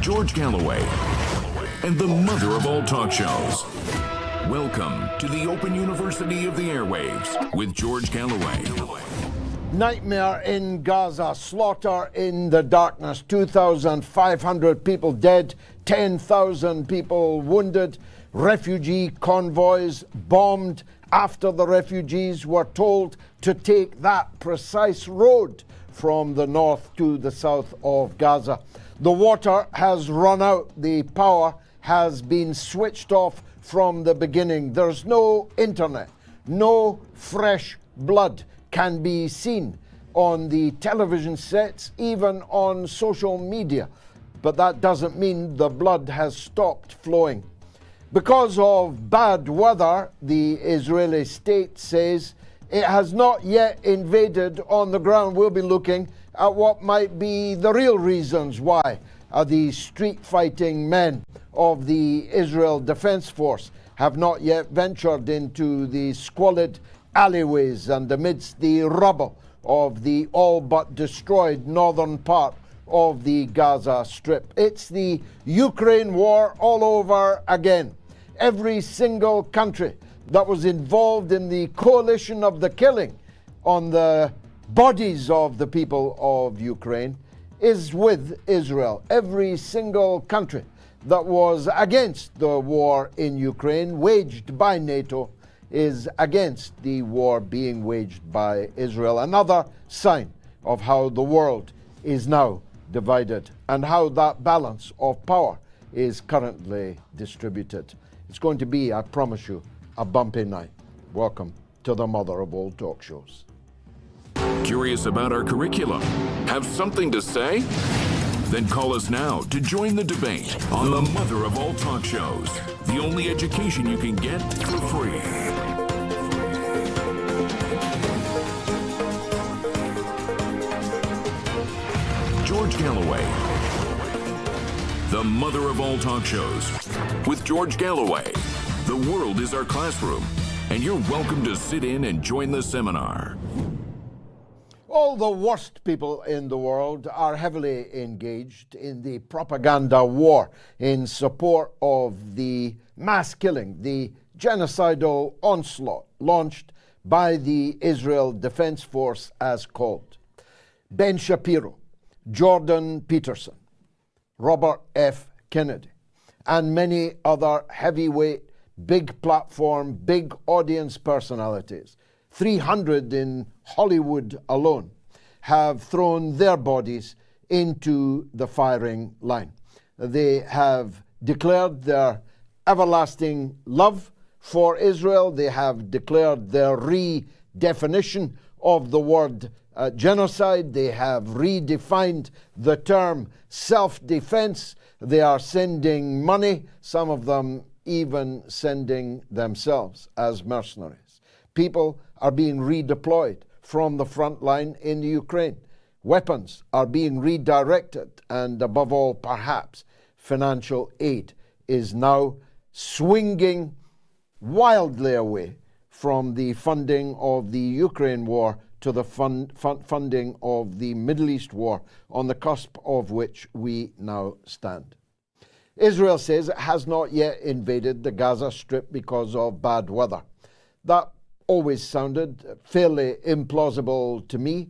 George Galloway, and the mother of all talk shows. Welcome to the Open University of the Airwaves with George Galloway. Nightmare in Gaza, slaughter in the darkness, 2,500 people dead, 10,000 people wounded, refugee convoys bombed after the refugees were told to take that precise road from the north to the south of Gaza. The water has run out, the power has been switched off from the beginning. There's no internet, no fresh blood can be seen on the television sets, even on social media. But that doesn't mean the blood has stopped flowing. Because of bad weather, the Israeli state says it has not yet invaded on the ground. We'll be looking at what might be the real reasons why the street-fighting men of the Israel Defense Force have not yet ventured into the squalid alleyways and amidst the rubble of the all but destroyed northern part of the Gaza Strip. It's the Ukraine war all over again. Every single country that was involved in the coalition of the killing on the bodies of the people of Ukraine is with Israel. Every single country that was against the war in Ukraine, waged by NATO, is against the war being waged by Israel. Another sign of how the world is now divided and how that balance of power is currently distributed. It's going to be, I promise you, a bumpy night. Welcome to the mother of all talk shows. Curious about our curriculum? Have something to say? Then call us now to join the debate on the mother of all talk shows. The only education you can get for free. George Galloway, the mother of all talk shows. With George Galloway, the world is our classroom, and you're welcome to sit in and join the seminar. All the worst people in the world are heavily engaged in the propaganda war in support of the mass killing, the genocidal onslaught launched by the Israel Defense Force as called. Ben Shapiro, Jordan Peterson, Robert F. Kennedy, and many other heavyweight, big platform, big audience personalities, 300 in Hollywood alone, have thrown their bodies into the firing line. They have declared their everlasting love for Israel. They have declared their redefinition of the word genocide. They have redefined the term self-defense. They are sending money, some of them even sending themselves as mercenaries. People are being redeployed from the front line in the Ukraine. Weapons are being redirected, and above all, perhaps, financial aid is now swinging wildly away from the funding of the Ukraine war to the funding of the Middle East war, on the cusp of which we now stand. Israel says it has not yet invaded the Gaza Strip because of bad weather. That always sounded fairly implausible to me,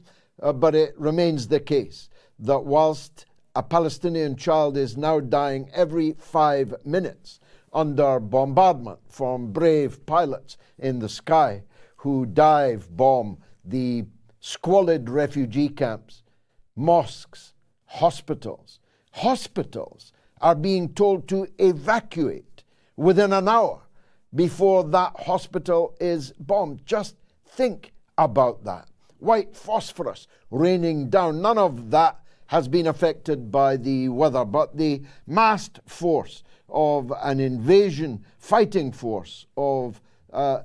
but it remains the case that whilst a Palestinian child is now dying every 5 minutes under bombardment from brave pilots in the sky who dive bomb the squalid refugee camps, mosques, hospitals are being told to evacuate within an hour before that hospital is bombed. Just think about that. White phosphorus raining down. None of that has been affected by the weather, but the massed force of an invasion fighting force of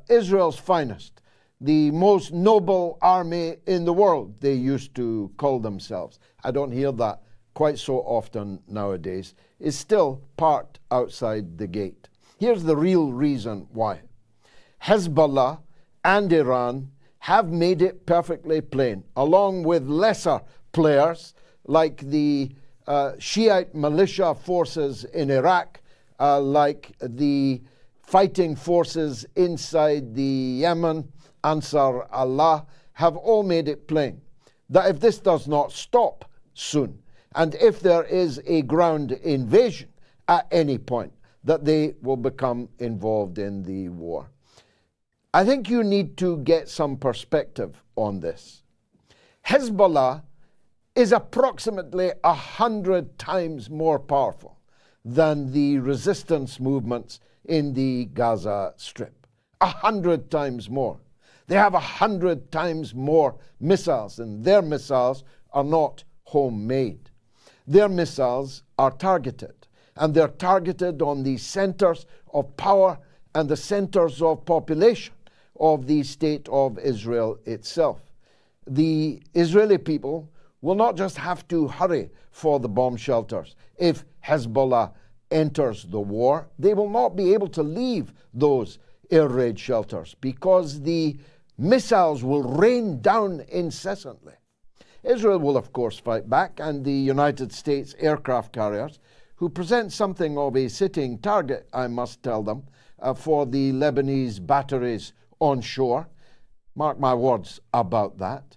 Israel's finest, the most noble army in the world, they used to call themselves. I don't hear that quite so often nowadays, is still parked outside the gate. Here's the real reason why. Hezbollah and Iran have made it perfectly plain, along with lesser players like the Shiite militia forces in Iraq, like the fighting forces inside the Yemen, Ansar Allah, have all made it plain that if this does not stop soon, and if there is a ground invasion at any point, that they will become involved in the war. I think you need to get some perspective on this. Hezbollah is approximately 100 times more powerful than the resistance movements in the Gaza Strip. 100 times more. They have 100 times more missiles, and their missiles are not homemade. Their missiles are targeted, and they're targeted on the centers of power and the centers of population of the state of Israel itself. The Israeli people will not just have to hurry for the bomb shelters. If Hezbollah enters the war, they will not be able to leave those air raid shelters because the missiles will rain down incessantly. Israel will, of course, fight back, and the United States aircraft carriers, who present something of a sitting target, I must tell them, for the Lebanese batteries on shore. Mark my words about that.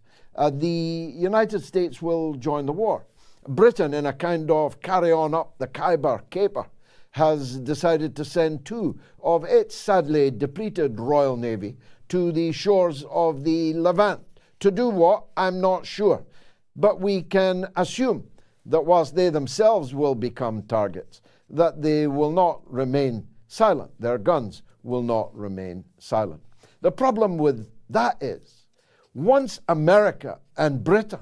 The United States will join the war. Britain, in a kind of carry on up the Khyber caper, has decided to send 2 of its sadly depleted Royal Navy to the shores of the Levant. To do what? I'm not sure. But we can assume that whilst they themselves will become targets, that they will not remain silent. Their guns will not remain silent. The problem with that is, once America and Britain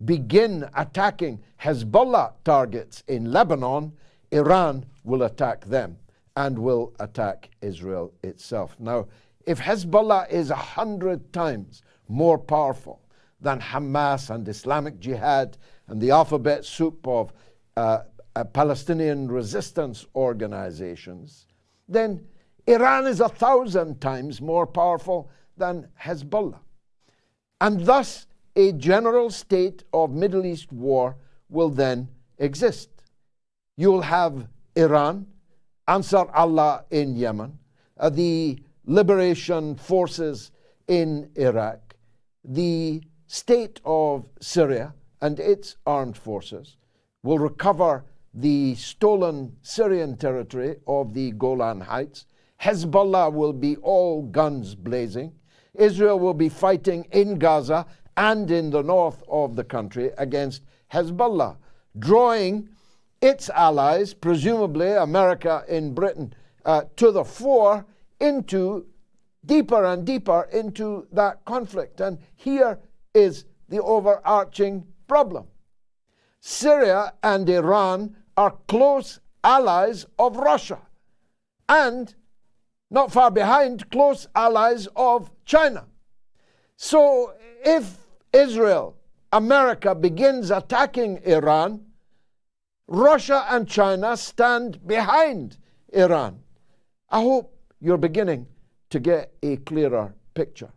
begin attacking Hezbollah targets in Lebanon, Iran will attack them and will attack Israel itself. Now, if Hezbollah is 100 times more powerful than Hamas and Islamic Jihad and the alphabet soup of Palestinian resistance organizations, then Iran is 1,000 times more powerful than Hezbollah. And thus, a general state of Middle East war will then exist. You'll have Iran, Ansar Allah in Yemen, the liberation forces in Iraq, the state of Syria and its armed forces will recover the stolen Syrian territory of the Golan Heights. Hezbollah will be all guns blazing. Israel will be fighting in Gaza and in the north of the country against Hezbollah, drawing its allies, presumably America and Britain, to the fore into deeper and deeper into that conflict. And here is the overarching problem. Syria and Iran are close allies of Russia, and not far behind, close allies of China. So if Israel, America begins attacking Iran, Russia and China stand behind Iran. I hope you're beginning to get a clearer picture.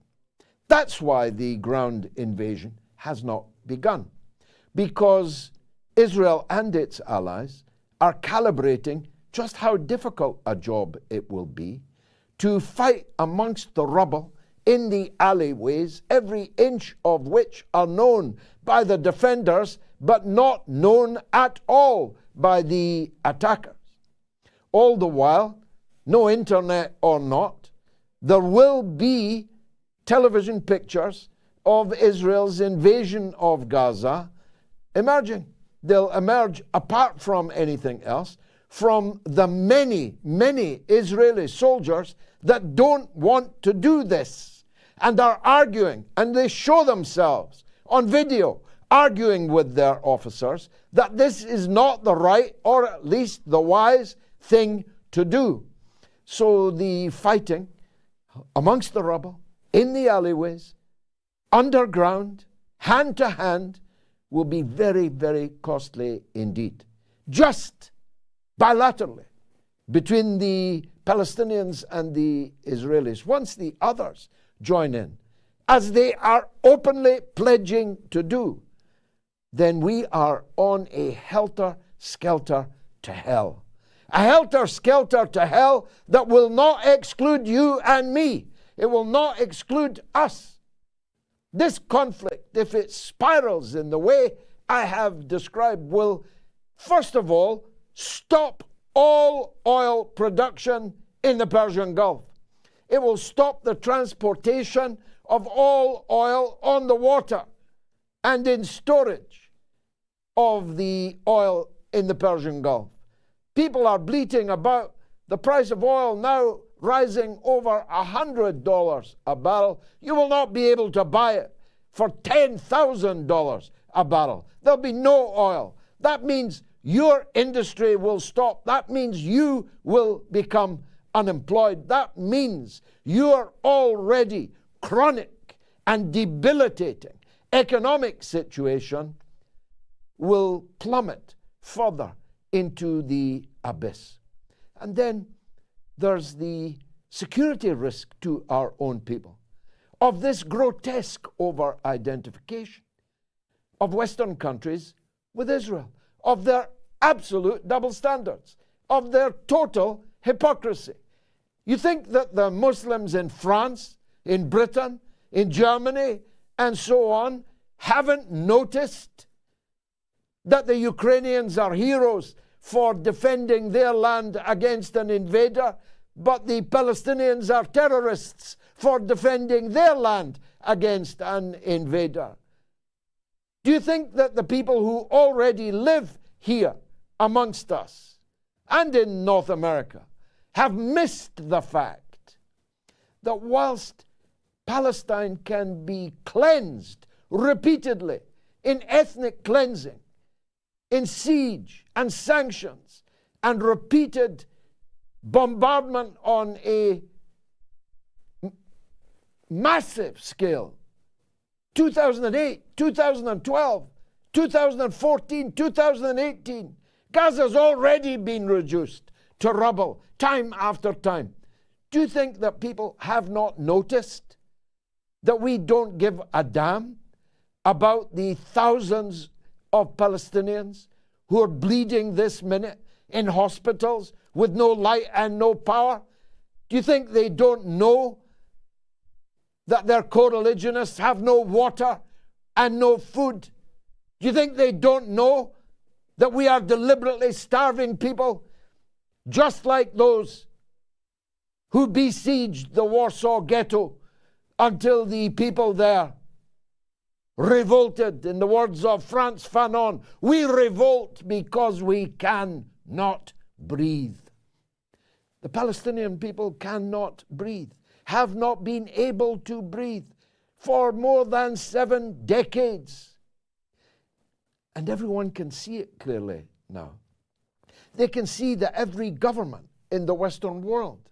That's why the ground invasion has not begun, because Israel and its allies are calibrating just how difficult a job it will be to fight amongst the rubble in the alleyways, every inch of which are known by the defenders, but not known at all by the attackers. All the while, no internet or not, there will be television pictures of Israel's invasion of Gaza emerging. They'll emerge, apart from anything else, from the many, many Israeli soldiers that don't want to do this and are arguing, and they show themselves on video arguing with their officers that this is not the right, or at least the wise thing to do. So the fighting amongst the rubble, in the alleyways, underground, hand to hand, will be very, very costly indeed. Just bilaterally between the Palestinians and the Israelis, once the others join in, as they are openly pledging to do, then we are on a helter-skelter to hell. A helter-skelter to hell that will not exclude you and me. It will not exclude us. This conflict, if it spirals in the way I have described, will, first of all, stop all oil production in the Persian Gulf. It will stop the transportation of all oil on the water and in storage of the oil in the Persian Gulf. People are bleating about the price of oil now rising over $100 a barrel. You will not be able to buy it for $10,000 a barrel. There'll be no oil. That means your industry will stop. That means you will become unemployed. That means your already chronic and debilitating economic situation will plummet further into the abyss. And then there's the security risk to our own people of this grotesque over-identification of Western countries with Israel, of their absolute double standards, of their total hypocrisy. You think that the Muslims in France, in Britain, in Germany, and so on, haven't noticed that the Ukrainians are heroes for defending their land against an invader, but the Palestinians are terrorists for defending their land against an invader? Do you think that the people who already live here amongst us and in North America have missed the fact that whilst Palestine can be cleansed repeatedly in ethnic cleansing, in siege and sanctions and repeated bombardment on a massive scale, 2008, 2012, 2014, 2018, Gaza's already been reduced to rubble time after time. Do you think that people have not noticed that we don't give a damn about the thousands of Palestinians who are bleeding this minute in hospitals with no light and no power? Do you think they don't know that their co-religionists have no water and no food? Do you think they don't know that we are deliberately starving people just like those who besieged the Warsaw Ghetto until the people there revolted? In the words of Frantz Fanon, we revolt because we cannot breathe. The Palestinian people cannot breathe, have not been able to breathe for more than 7 decades. And everyone can see it clearly now. They can see that every government in the Western world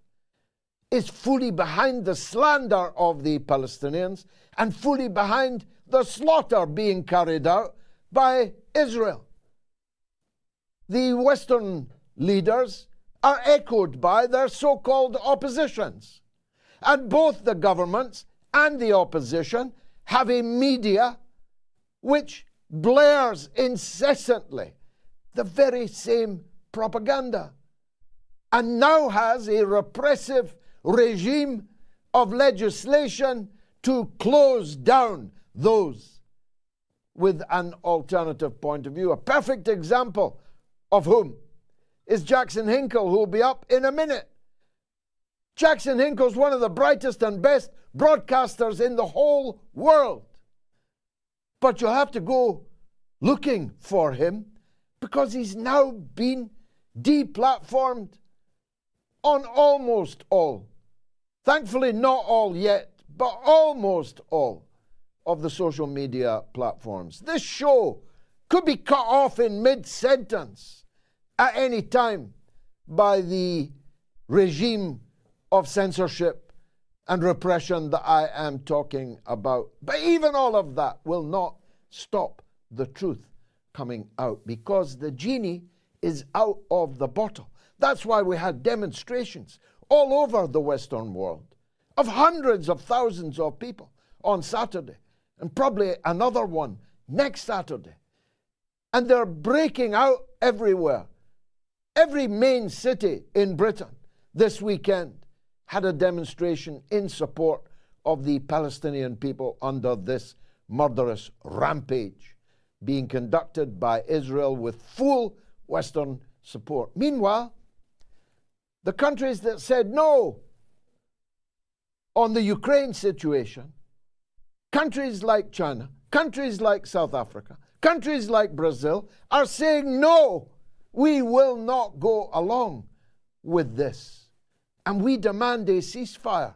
is fully behind the slander of the Palestinians and fully behind the slaughter being carried out by Israel. The Western leaders are echoed by their so-called oppositions. And both the governments and the opposition have a media which blares incessantly the very same propaganda, and now has a repressive regime of legislation to close down those with an alternative point of view. A perfect example of whom is Jackson Hinkle, who will be up in a minute. Jackson Hinkle is one of the brightest and best broadcasters in the whole world. But you'll have to go looking for him because he's now been deplatformed on almost all, thankfully not all yet, but almost all of the social media platforms. This show could be cut off in mid-sentence at any time by the regime of censorship and repression that I am talking about. But even all of that will not stop the truth coming out, because the genie is out of the bottle. That's why we had demonstrations all over the Western world of hundreds of thousands of people on Saturday, and probably another one next Saturday, And they're breaking out everywhere. Every main city in Britain this weekend had a demonstration in support of the Palestinian people under this murderous rampage being conducted by Israel with full Western support. Meanwhile, the countries that said no on the Ukraine situation, countries like China, countries like South Africa, countries like Brazil, are saying no, we will not go along with this. And we demand a ceasefire.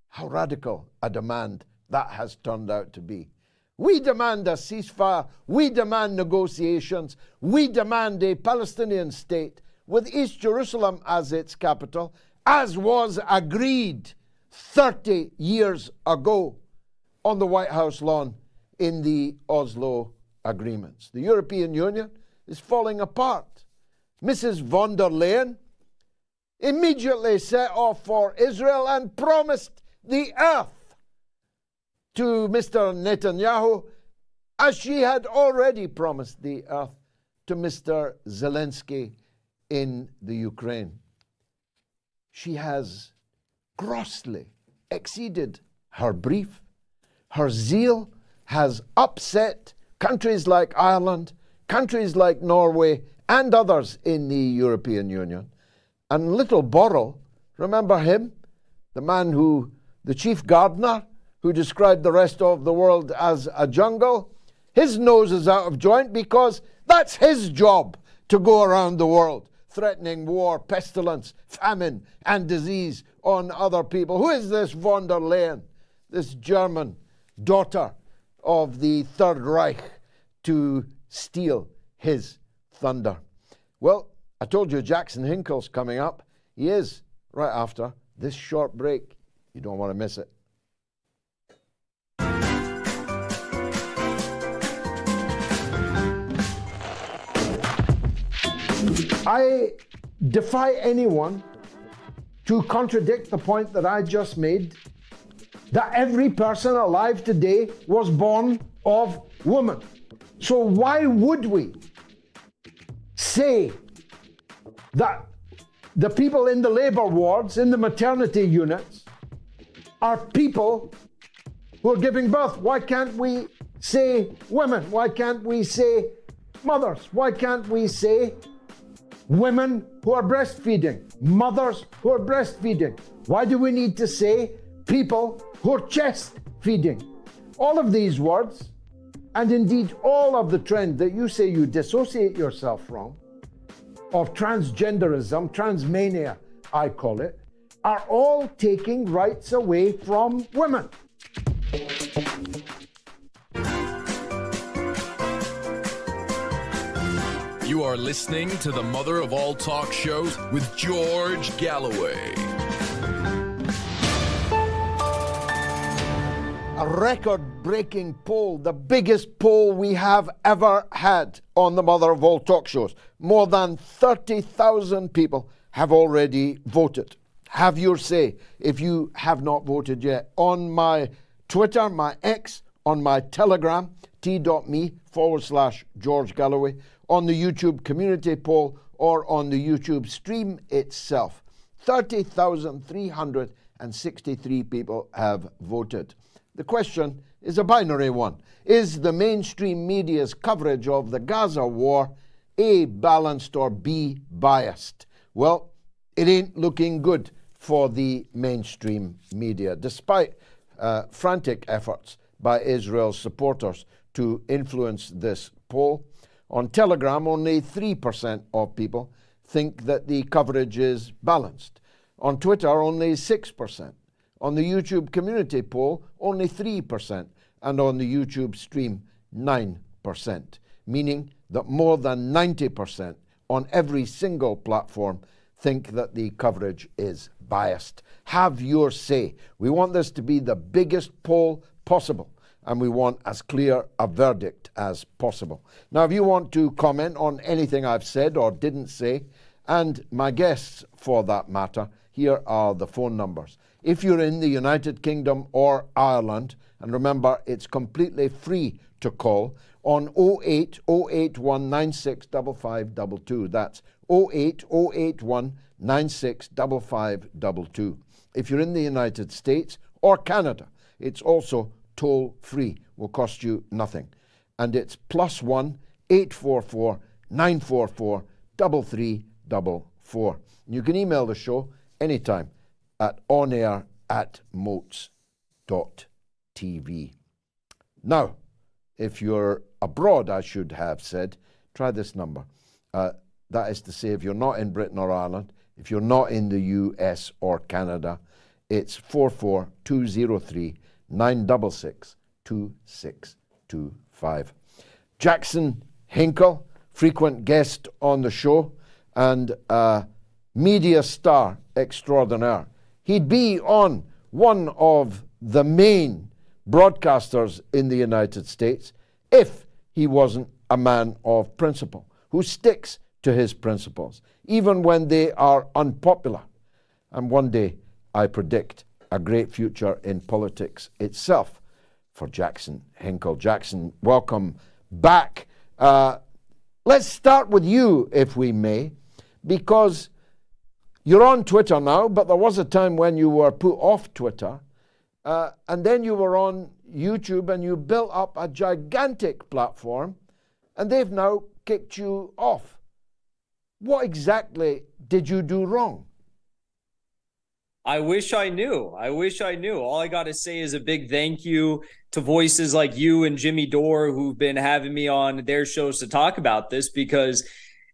How radical a demand that has turned out to be. We demand a ceasefire. We demand negotiations. We demand a Palestinian state with East Jerusalem as its capital, as was agreed 30 years ago on the White House lawn in the Oslo agreements. The European Union is falling apart. Mrs. von der Leyen immediately set off for Israel and promised the earth to Mr. Netanyahu, as she had already promised the earth to Mr. Zelensky in the Ukraine. She has grossly exceeded her brief. Her zeal has upset countries like Ireland, countries like Norway, and others in the European Union. And little Borrell, remember him? The chief gardener who described the rest of the world as a jungle? His nose is out of joint because that's his job, to go around the world threatening war, pestilence, famine, and disease on other people. Who is this von der Leyen, this German daughter of the Third Reich, to steal his thunder? Well, I told you Jackson Hinkle's coming up. He is right after this short break. You don't want to miss it. I defy anyone to contradict the point that I just made, that every person alive today was born of woman. So why would we say that the people in the labor wards, in the maternity units, are people who are giving birth? Why can't we say women? Why can't we say mothers? Why can't we say women who are breastfeeding, mothers who are breastfeeding? Why do we need to say people who are chest feeding? All of these words, and indeed all of the trend that you say you dissociate yourself from, of transgenderism, transmania, I call it, are all taking rights away from women. You are listening to the mother of all talk shows with George Galloway. A record-breaking poll, the biggest poll we have ever had on the mother of all talk shows. More than 30,000 people have already voted. Have your say if you have not voted yet. On my Twitter, my X, on my Telegram, t.me/George Galloway, on the YouTube community poll, or on the YouTube stream itself. 30,363 people have voted. The question is a binary one. Is the mainstream media's coverage of the Gaza war A, balanced, or B, biased? Well, it ain't looking good for the mainstream media, despite frantic efforts by Israel's supporters to influence this poll. On Telegram, only 3% of people think that the coverage is balanced. On Twitter, only 6%. On the YouTube community poll, only 3%. And on the YouTube stream, 9%. Meaning that more than 90% on every single platform think that the coverage is biased. Have your say. We want this to be the biggest poll possible, and we want as clear a verdict as possible. Now, if you want to comment on anything I've said or didn't say, and my guests for that matter, here are the phone numbers. If you're in the United Kingdom or Ireland And remember, it's completely free to call on 08 081 965522. That's 08 081 965522. If you're in the United States or Canada, it's also toll-free, will cost you nothing. And it's +1 844 944 3344. You can email the show anytime at onair@moats.tv. Now, if you're abroad, I should have said, try this number. That is to say, if you're not in Britain or Ireland, if you're not in the US or Canada, it's 44203 966 2625. Jackson Hinkle, frequent guest on the show and media star extraordinaire. He'd be on one of the main broadcasters in the United States if he wasn't a man of principle, who sticks to his principles, even when they are unpopular. And one day, I predict a great future in politics itself for Jackson Hinkle. Jackson, welcome back. Let's start with you, if we may, because you're on Twitter now, but there was a time when you were put off Twitter, and then you were on YouTube and you built up a gigantic platform, and they've now kicked you off. What exactly did you do wrong? I wish I knew. All I got to say is a big thank you to voices like you and Jimmy Dore, who've been having me on their shows to talk about this, because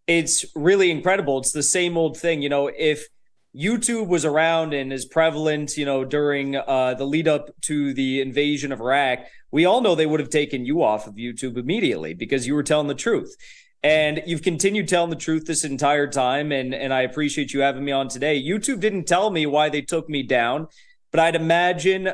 it's really incredible. It's the same old thing. You know, if YouTube was around and is prevalent, you know, during the lead up to the invasion of Iraq, we all know they would have taken you off of YouTube immediately because you were telling the truth. And you've continued telling the truth this entire time, and I appreciate you having me on today. YouTube didn't tell me why they took me down, but I'd imagine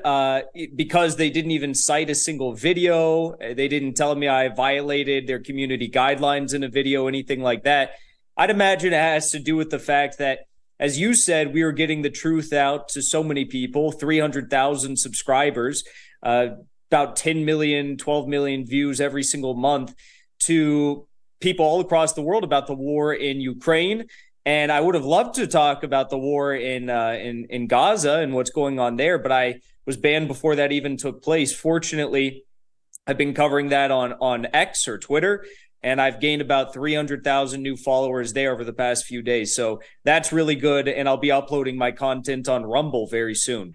because they didn't even cite a single video, they didn't tell me I violated their community guidelines in a video, anything like that. I'd imagine it has to do with the fact that, as you said, we were getting the truth out to so many people, 300,000 subscribers, about 10 million, 12 million views every single month to people all across the world about the war in Ukraine. And I would have loved to talk about the war in Gaza and what's going on there, but I was banned before that even took place. Fortunately, I've been covering that on X or Twitter, and I've gained about 300,000 new followers there over the past few days. So that's really good, and I'll be uploading my content on Rumble very soon.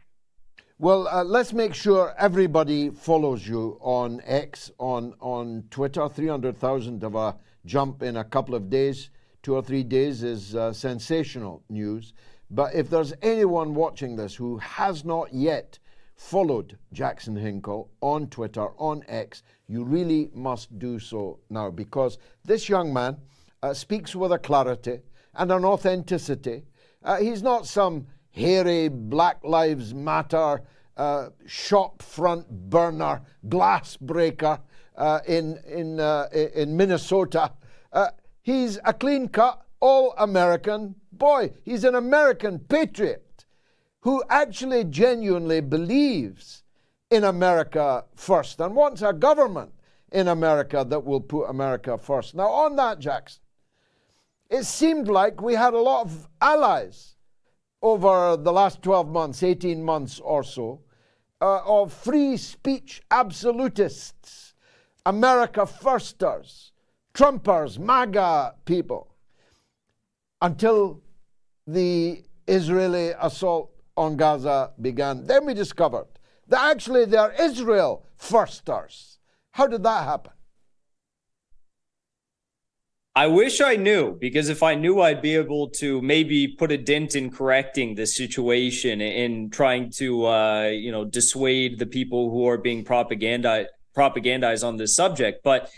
Well, let's make sure everybody follows you on X, on Twitter. 300,000 of a jump in a couple of days, 2 or 3 days is sensational news. But if there's anyone watching this who has not yet followed Jackson Hinkle on Twitter, on X, you really must do so now, because this young man speaks with a clarity and an authenticity. He's not some hairy Black Lives Matter shop front burner, glass breaker in Minnesota. He's a clean-cut, all-American boy. He's an American patriot who actually genuinely believes in America first and wants a government in America that will put America first. Now, on that, Jackson, it seemed like we had a lot of allies over the last 12 months, 18 months or so, of free speech absolutists, America firsters, Trumpers, MAGA people, until the Israeli assault on Gaza began. Then we discovered that actually they're Israel firsters. How did that happen? I wish I knew, because if I knew, I'd be able to maybe put a dent in correcting the situation and trying to, dissuade the people who are being propagandized on this subject. But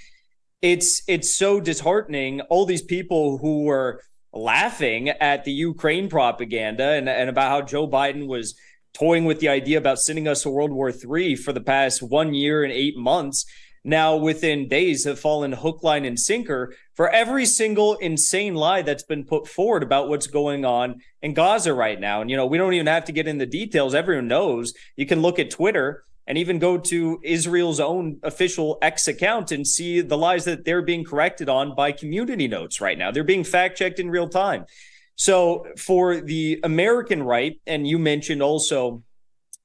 it's so disheartening. All these people who were laughing at the Ukraine propaganda and about how Joe Biden was toying with the idea about sending us to World War III for the past 1 year and 8 months, now within days have fallen hook, line, and sinker for every single insane lie that's been put forward about what's going on in Gaza right now. And, we don't even have to get in the details. Everyone knows. You can look at Twitter and even go to Israel's own official X account and see the lies that they're being corrected on by community notes right now. They're being fact-checked in real time. So for the American right, and you mentioned also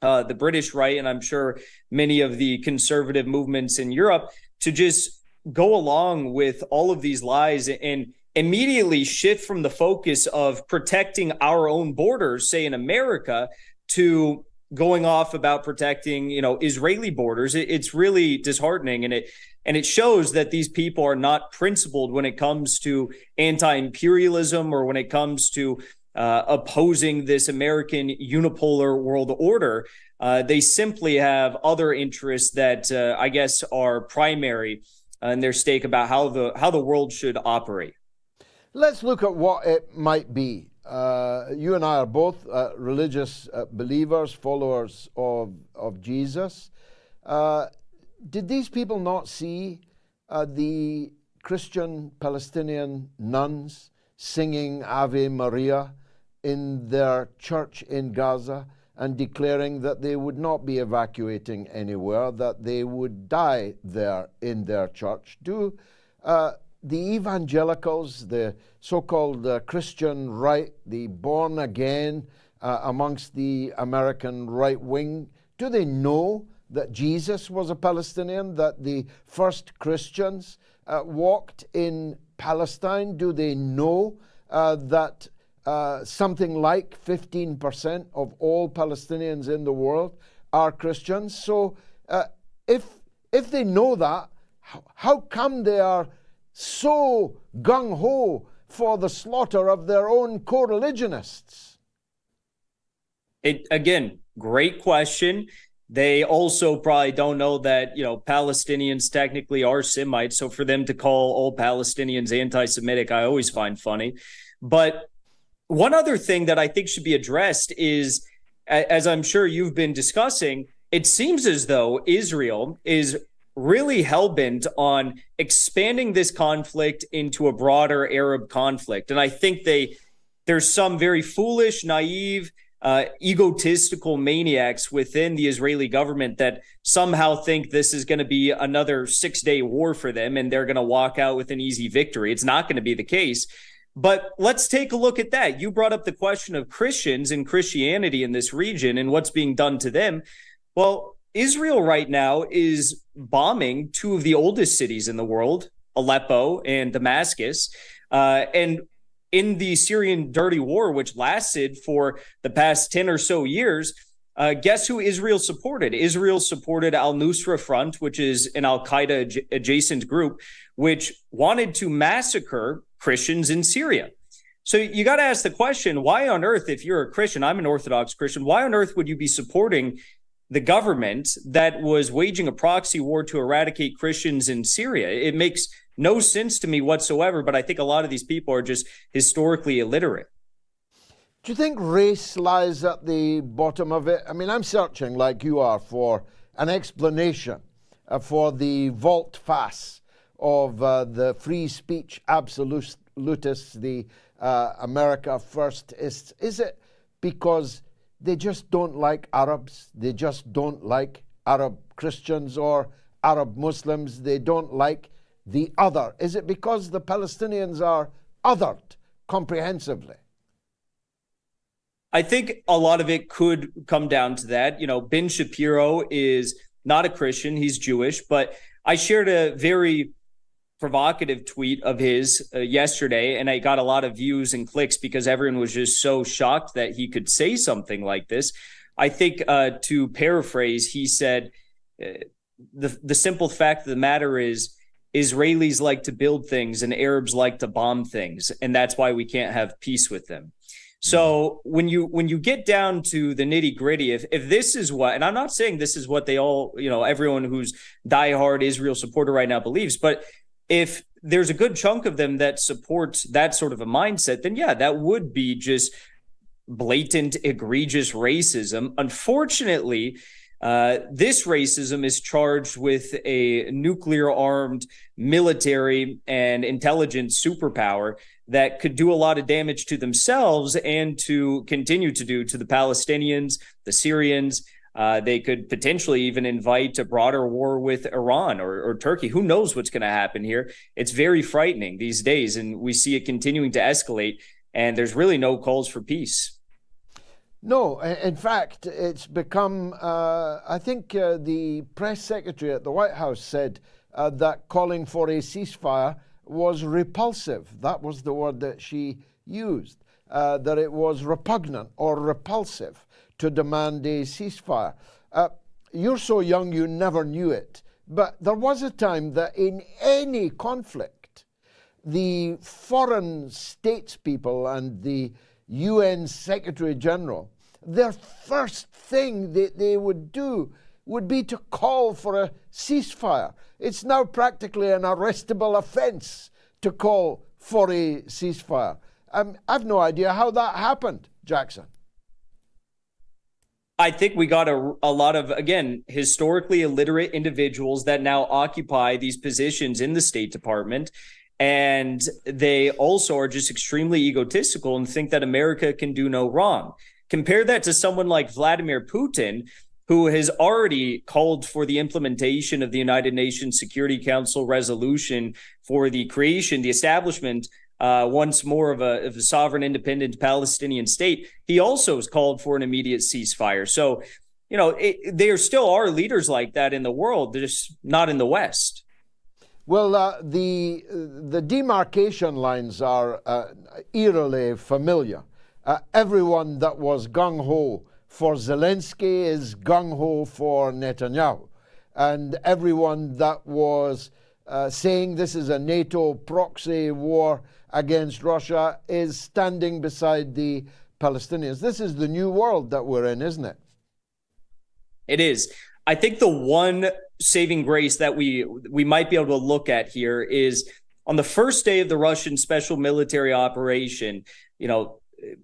the British right, and I'm sure many of the conservative movements in Europe, to just go along with all of these lies and immediately shift from the focus of protecting our own borders, say in America, to going off about protecting, Israeli borders. It's really disheartening, and it shows that these people are not principled when it comes to anti-imperialism or when it comes to opposing this American unipolar world order. They simply have other interests that I guess are primary in their stake about how the world should operate. Let's look at what it might be. You and I are both religious believers, followers of Jesus. Did these people not see the Christian Palestinian nuns singing Ave Maria in their church in Gaza and declaring that they would not be evacuating anywhere, that they would die there in their church? Do the evangelicals, the so-called Christian right, the born again amongst the American right wing, do they know that Jesus was a Palestinian, that the first Christians walked in Palestine? Do they know that something like 15% of all Palestinians in the world are Christians? So if they know that, how come they are so gung-ho for the slaughter of their own co-religionists? Again, great question. They also probably don't know that, Palestinians technically are Semites. So for them to call all Palestinians anti-Semitic, I always find funny. But one other thing that I think should be addressed is, as I'm sure you've been discussing, it seems as though Israel is really hell-bent on expanding this conflict into a broader Arab conflict. And I think there's some very foolish, naive, egotistical maniacs within the Israeli government that somehow think this is going to be another 6-day war for them and they're going to walk out with an easy victory. It's not going to be the case. But let's take a look at that. You brought up the question of Christians and Christianity in this region and what's being done to them. Well, Israel right now is bombing two of the oldest cities in the world, Aleppo and Damascus. And in the Syrian dirty war, which lasted for the past 10 or so years, guess who Israel supported? Israel supported al-Nusra Front, which is an al-Qaeda adjacent group, which wanted to massacre Christians in Syria. So you got to ask the question, why on earth, if you're a Christian, I'm an Orthodox Christian, why on earth would you be supporting the government that was waging a proxy war to eradicate Christians in Syria? It makes no sense to me whatsoever, but I think a lot of these people are just historically illiterate. Do you think race lies at the bottom of it? I mean, I'm searching, like you are, for an explanation for the volte-face of the free speech absolutists, the America firstists. Is it because they just don't like Arabs? They just don't like Arab Christians or Arab Muslims? They don't like the other? Is it because the Palestinians are othered comprehensively? I think a lot of it could come down to that. Ben Shapiro is not a Christian. He's Jewish. But I shared a very provocative tweet of his yesterday, and I got a lot of views and clicks because everyone was just so shocked that he could say something like this. I think, to paraphrase, he said, the simple fact of the matter is Israelis like to build things and Arabs like to bomb things, and that's why we can't have peace with them. So when you get down to the nitty gritty, if this is what, and I'm not saying this is what they all, everyone who's diehard Israel supporter right now believes, but if there's a good chunk of them that supports that sort of a mindset, then yeah, that would be just blatant, egregious racism. Unfortunately, this racism is charged with a nuclear-armed military and intelligence superpower that could do a lot of damage to themselves and to continue to do to the Palestinians, the Syrians, They could potentially even invite a broader war with Iran or Turkey. Who knows what's going to happen here? It's very frightening these days, and we see it continuing to escalate, and there's really no calls for peace. No, in fact, it's become, I think the press secretary at the White House said that calling for a ceasefire was repulsive. That was the word that she used, that it was repugnant or repulsive to demand a ceasefire. You're so young you never knew it, but there was a time that in any conflict, the foreign statespeople and the UN Secretary General, their first thing that they would do would be to call for a ceasefire. It's now practically an arrestable offense to call for a ceasefire. I've no idea how that happened, Jackson. I think we got a lot of, again, historically illiterate individuals that now occupy these positions in the State Department. And they also are just extremely egotistical and think that America can do no wrong. Compare that to someone like Vladimir Putin, who has already called for the implementation of the United Nations Security Council resolution for the creation, the establishment once more of a sovereign, independent Palestinian state. He also has called for an immediate ceasefire. So, you know, there still are leaders like that in the world. They're just not in the West. Well, the demarcation lines are eerily familiar. Everyone that was gung-ho for Zelensky is gung-ho for Netanyahu. And everyone that was saying this is a NATO proxy war against Russia is standing beside the Palestinians. This is the new world that we're in, isn't it? It is. I think the one saving grace that we might be able to look at here is on the first day of the Russian special military operation, you know,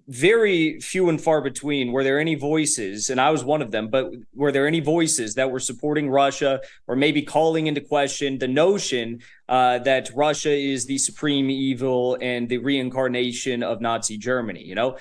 very few and far between were there any voices, and I was one of them, but were there any voices that were supporting Russia or maybe calling into question the notion that Russia is the supreme evil and the reincarnation of Nazi Germany? You know,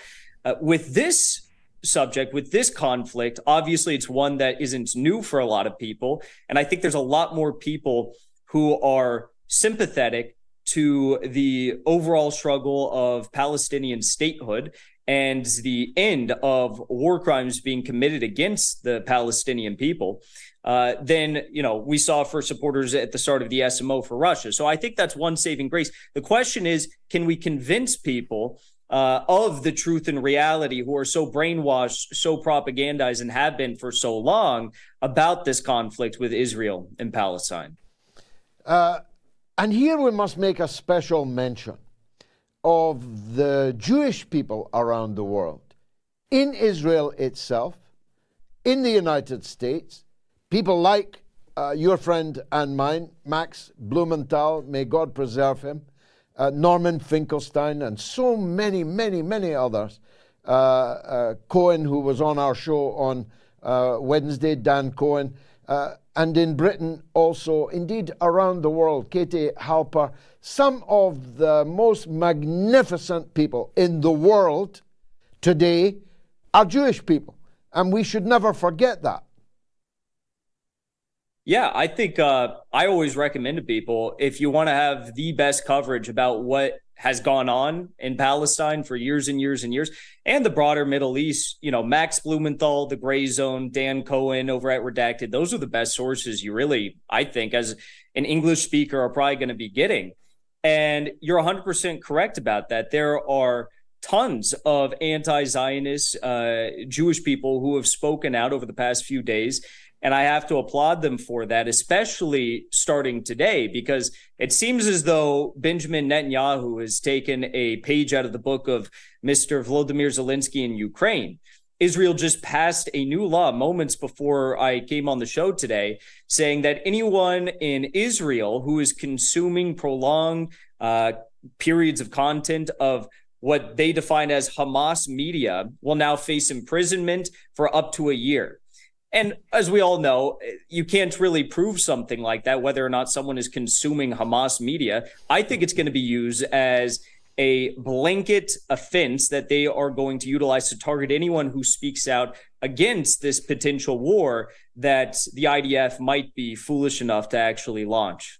with this subject, with this conflict, obviously it's one that isn't new for a lot of people. And I think there's a lot more people who are sympathetic to the overall struggle of Palestinian statehood and the end of war crimes being committed against the Palestinian people than, you know, we saw for supporters at the start of the SMO for Russia. So I think that's one saving grace. The question is, can we convince people of the truth and reality who are so brainwashed, so propagandized, and have been for so long about this conflict with Israel and Palestine? And here we must make a special mention of the Jewish people around the world, in Israel itself, in the United States, people like your friend and mine, Max Blumenthal, may God preserve him, Norman Finkelstein, and so many, many, many others. Cohen, who was on our show on Wednesday, Dan Cohen, and in Britain also, indeed around the world, Katie Halper, some of the most magnificent people in the world today are Jewish people, and we should never forget that. Yeah, I think I always recommend to people, if you want to have the best coverage about what has gone on in Palestine for years and years and years, and the broader Middle East, you know, Max Blumenthal, The Gray Zone, Dan Cohen over at Redacted, those are the best sources you really, I think, as an English speaker, are probably going to be getting. And you're 100% correct about that. There are tons of anti-Zionist Jewish people who have spoken out over the past few days. And I have to applaud them for that, especially starting today, because it seems as though Benjamin Netanyahu has taken a page out of the book of Mr. Volodymyr Zelensky in Ukraine. Israel just passed a new law moments before I came on the show today, saying that anyone in Israel who is consuming prolonged periods of content of what they define as Hamas media will now face imprisonment for up to a year. And as we all know, you can't really prove something like that, whether or not someone is consuming Hamas media. I think it's going to be used as a blanket offense that they are going to utilize to target anyone who speaks out against this potential war that the IDF might be foolish enough to actually launch.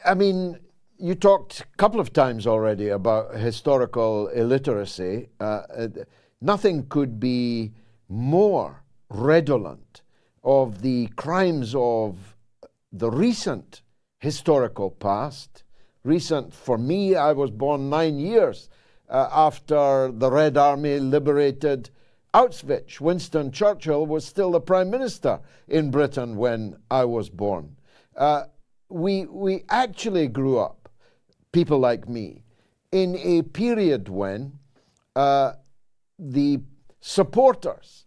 I mean, you talked a couple of times already about historical illiteracy. Nothing could be more redolent of the crimes of the recent historical past. Recent for me, I was born 9 years after the Red Army liberated Auschwitz. Winston Churchill was still the Prime Minister in Britain when I was born. We actually grew up, people like me, in a period when the supporters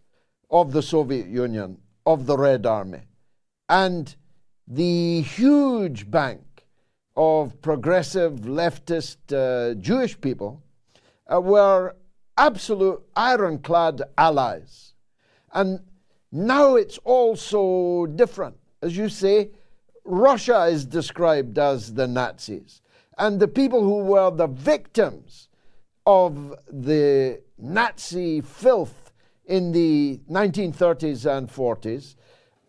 of the Soviet Union, of the Red Army, and the huge bank of progressive leftist Jewish people were absolute ironclad allies. And now it's all so different. As you say, Russia is described as the Nazis. And the people who were the victims of the Nazi filth in the 1930s and 40s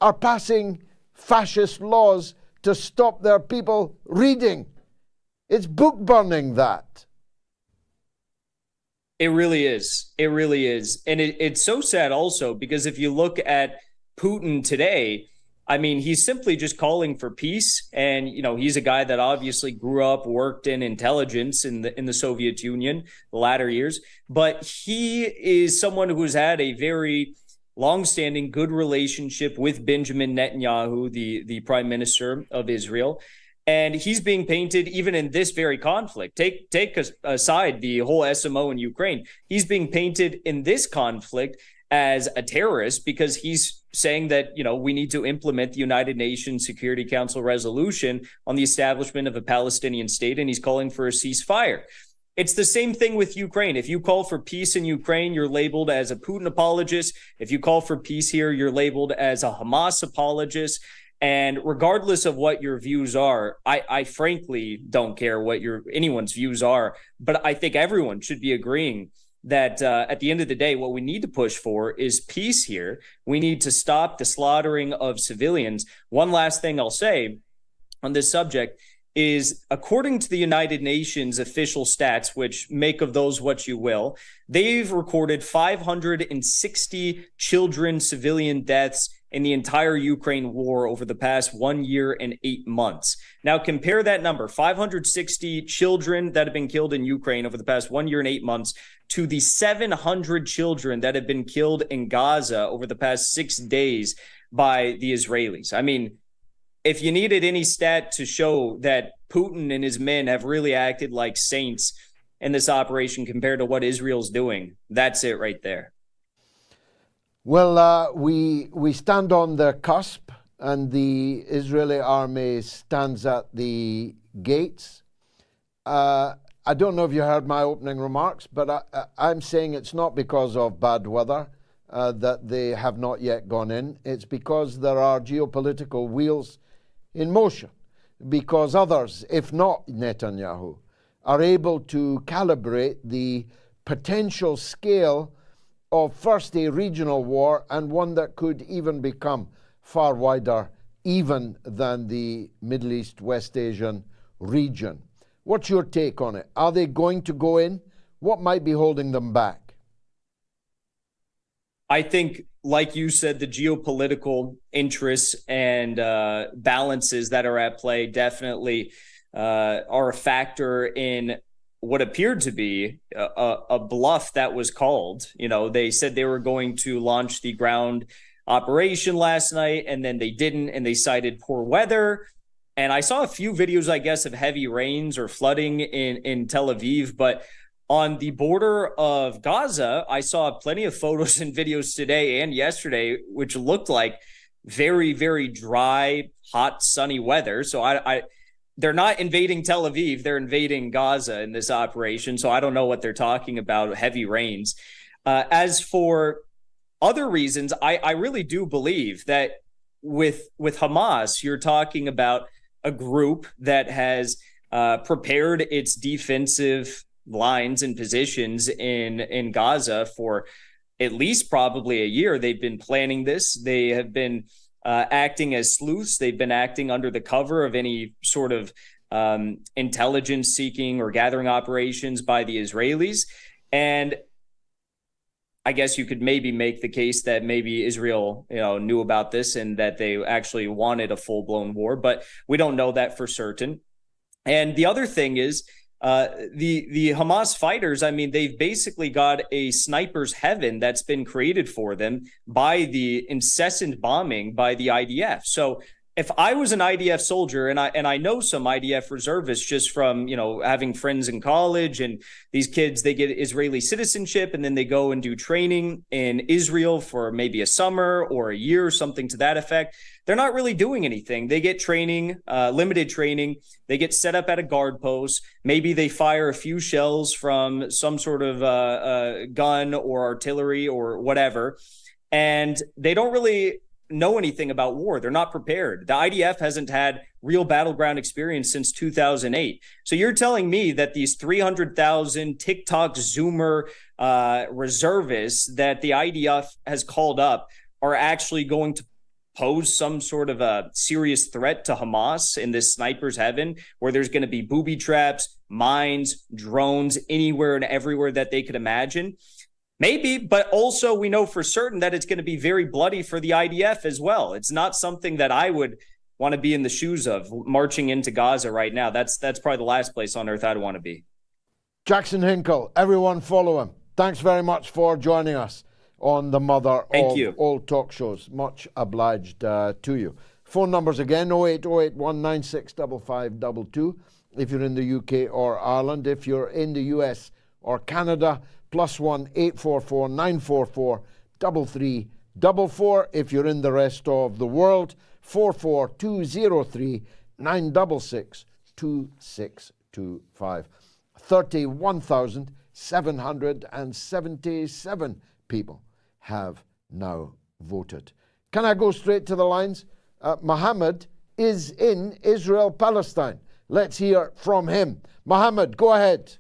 are passing fascist laws to stop their people reading. It's book burning, that. It really is. It really is. And it's so sad also, because if you look at Putin today, I mean, he's simply just calling for peace. And, you know, he's a guy that obviously grew up, worked in intelligence in the Soviet Union, the latter years. But he is someone who's had a very longstanding good relationship with Benjamin Netanyahu, the prime minister of Israel. And he's being painted, even in this very conflict, take aside the whole SMO in Ukraine, he's being painted in this conflict as a terrorist because he's saying that, you know, we need to implement the United Nations Security Council resolution on the establishment of a Palestinian state, and he's calling for a ceasefire. It's the same thing with Ukraine. If you call for peace in Ukraine, you're labeled as a Putin apologist. If you call for peace here, you're labeled as a Hamas apologist. And regardless of what your views are, I frankly don't care what anyone's views are, but I think everyone should be agreeing that at the end of the day, what we need to push for is peace here. We need to stop the slaughtering of civilians. One last thing I'll say on this subject is, according to the United Nations official stats, which make of those what you will, they've recorded 560 children civilian deaths in the entire Ukraine war over the past 1 year and 8 months. Now compare that number, 560 children that have been killed in Ukraine over the past 1 year and 8 months, to the 700 children that have been killed in Gaza over the past 6 days by the Israelis. I mean, if you needed any stat to show that Putin and his men have really acted like saints in this operation compared to what Israel's doing, that's it right there. Well, we stand on the cusp, and the Israeli army stands at the gates. I don't know if you heard my opening remarks, but I'm saying it's not because of bad weather that they have not yet gone in. It's because there are geopolitical wheels in motion, because others, if not Netanyahu, are able to calibrate the potential scale of first a regional war, and one that could even become far wider even than the Middle East, West Asian region. What's your take on it? Are they going to go in? What might be holding them back? I think, like you said, the geopolitical interests and balances that are at play definitely are a factor in what appeared to be a bluff that was called. You know, they said they were going to launch the ground operation last night, and then they didn't, and they cited poor weather. And I saw a few videos, I guess, of heavy rains or flooding in Tel Aviv, but on the border of Gaza, I saw plenty of photos and videos today and yesterday, which looked like very, very dry, hot, sunny weather. So they're not invading Tel Aviv, they're invading Gaza in this operation. So I don't know what they're talking about, heavy rains. As for other reasons, I really do believe that with Hamas, you're talking about a group that has prepared its defensive lines and positions in Gaza for at least probably a year. They've been planning this. They have been acting as sleuths. They've been acting under the cover of any sort of intelligence seeking or gathering operations by the Israelis. And I guess you could maybe make the case that maybe Israel, knew about this and that they actually wanted a full-blown war, but we don't know that for certain. And the other thing is, the Hamas fighters, I mean, they've basically got a sniper's heaven that's been created for them by the incessant bombing by the IDF. So if I was an IDF soldier, and I know some IDF reservists just from, having friends in college, and these kids, they get Israeli citizenship and then they go and do training in Israel for maybe a summer or a year, something to that effect. They're not really doing anything. They get training, limited training. They get set up at a guard post. Maybe they fire a few shells from some sort of gun or artillery or whatever. And they don't really know anything about war. They're not prepared. The IDF hasn't had real battleground experience since 2008. So you're telling me that these 300,000 TikTok Zoomer reservists that the IDF has called up are actually going to pose some sort of a serious threat to Hamas in this sniper's heaven, where there's going to be booby traps, mines, drones, anywhere and everywhere that they could imagine? Maybe, but also we know for certain that it's going to be very bloody for the IDF as well. It's not something that I would want to be in the shoes of, marching into Gaza right now. That's probably the last place on earth I'd want to be. Jackson Hinkle, everyone follow him. Thanks very much for joining us on the mother of all talk shows. Much obliged to you. Phone numbers again, 0808 196 5522 if you're in the UK or Ireland. If you're in the US or Canada, +1 844 944 3344. If you're in the rest of the world, 44203 966 2625. 31,777 people have now voted. Can I go straight to the lines? Mohammed is in Israel, Palestine. Let's hear from him. Mohammed, go ahead.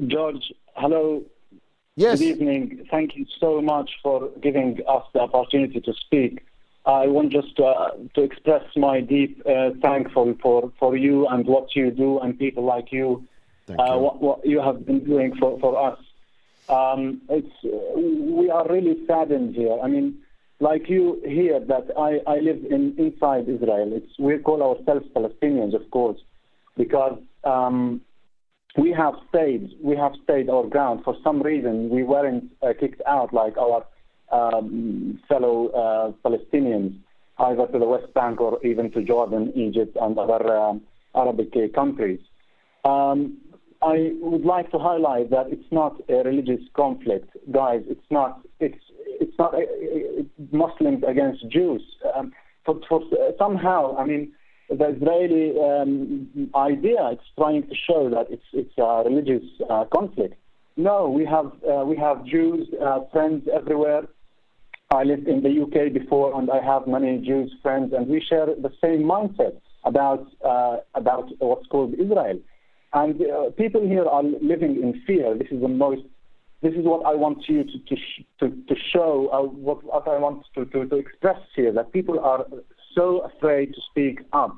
George, hello. Yes. Good evening. Thank you so much for giving us the opportunity to speak. I want just to express my deep thankful for you and what you do and people like you, what you have been doing for us. We are really saddened here. I mean, like you here, that I live inside Israel. We call ourselves Palestinians, of course, because we have stayed our ground. For some reason, we weren't kicked out like our fellow Palestinians, either to the West Bank or even to Jordan, Egypt, and other Arabic countries. I would like to highlight that it's not a religious conflict, guys. It's not Muslims against Jews. Somehow, I mean, the Israeli idea, it's trying to show that it's a religious conflict. No, we have Jews friends everywhere. I lived in the UK before, and I have many Jews friends, and we share the same mindset about what's called Israel. And people here are living in fear. This is what I want you to show. What I want to express here, that people are so afraid to speak up.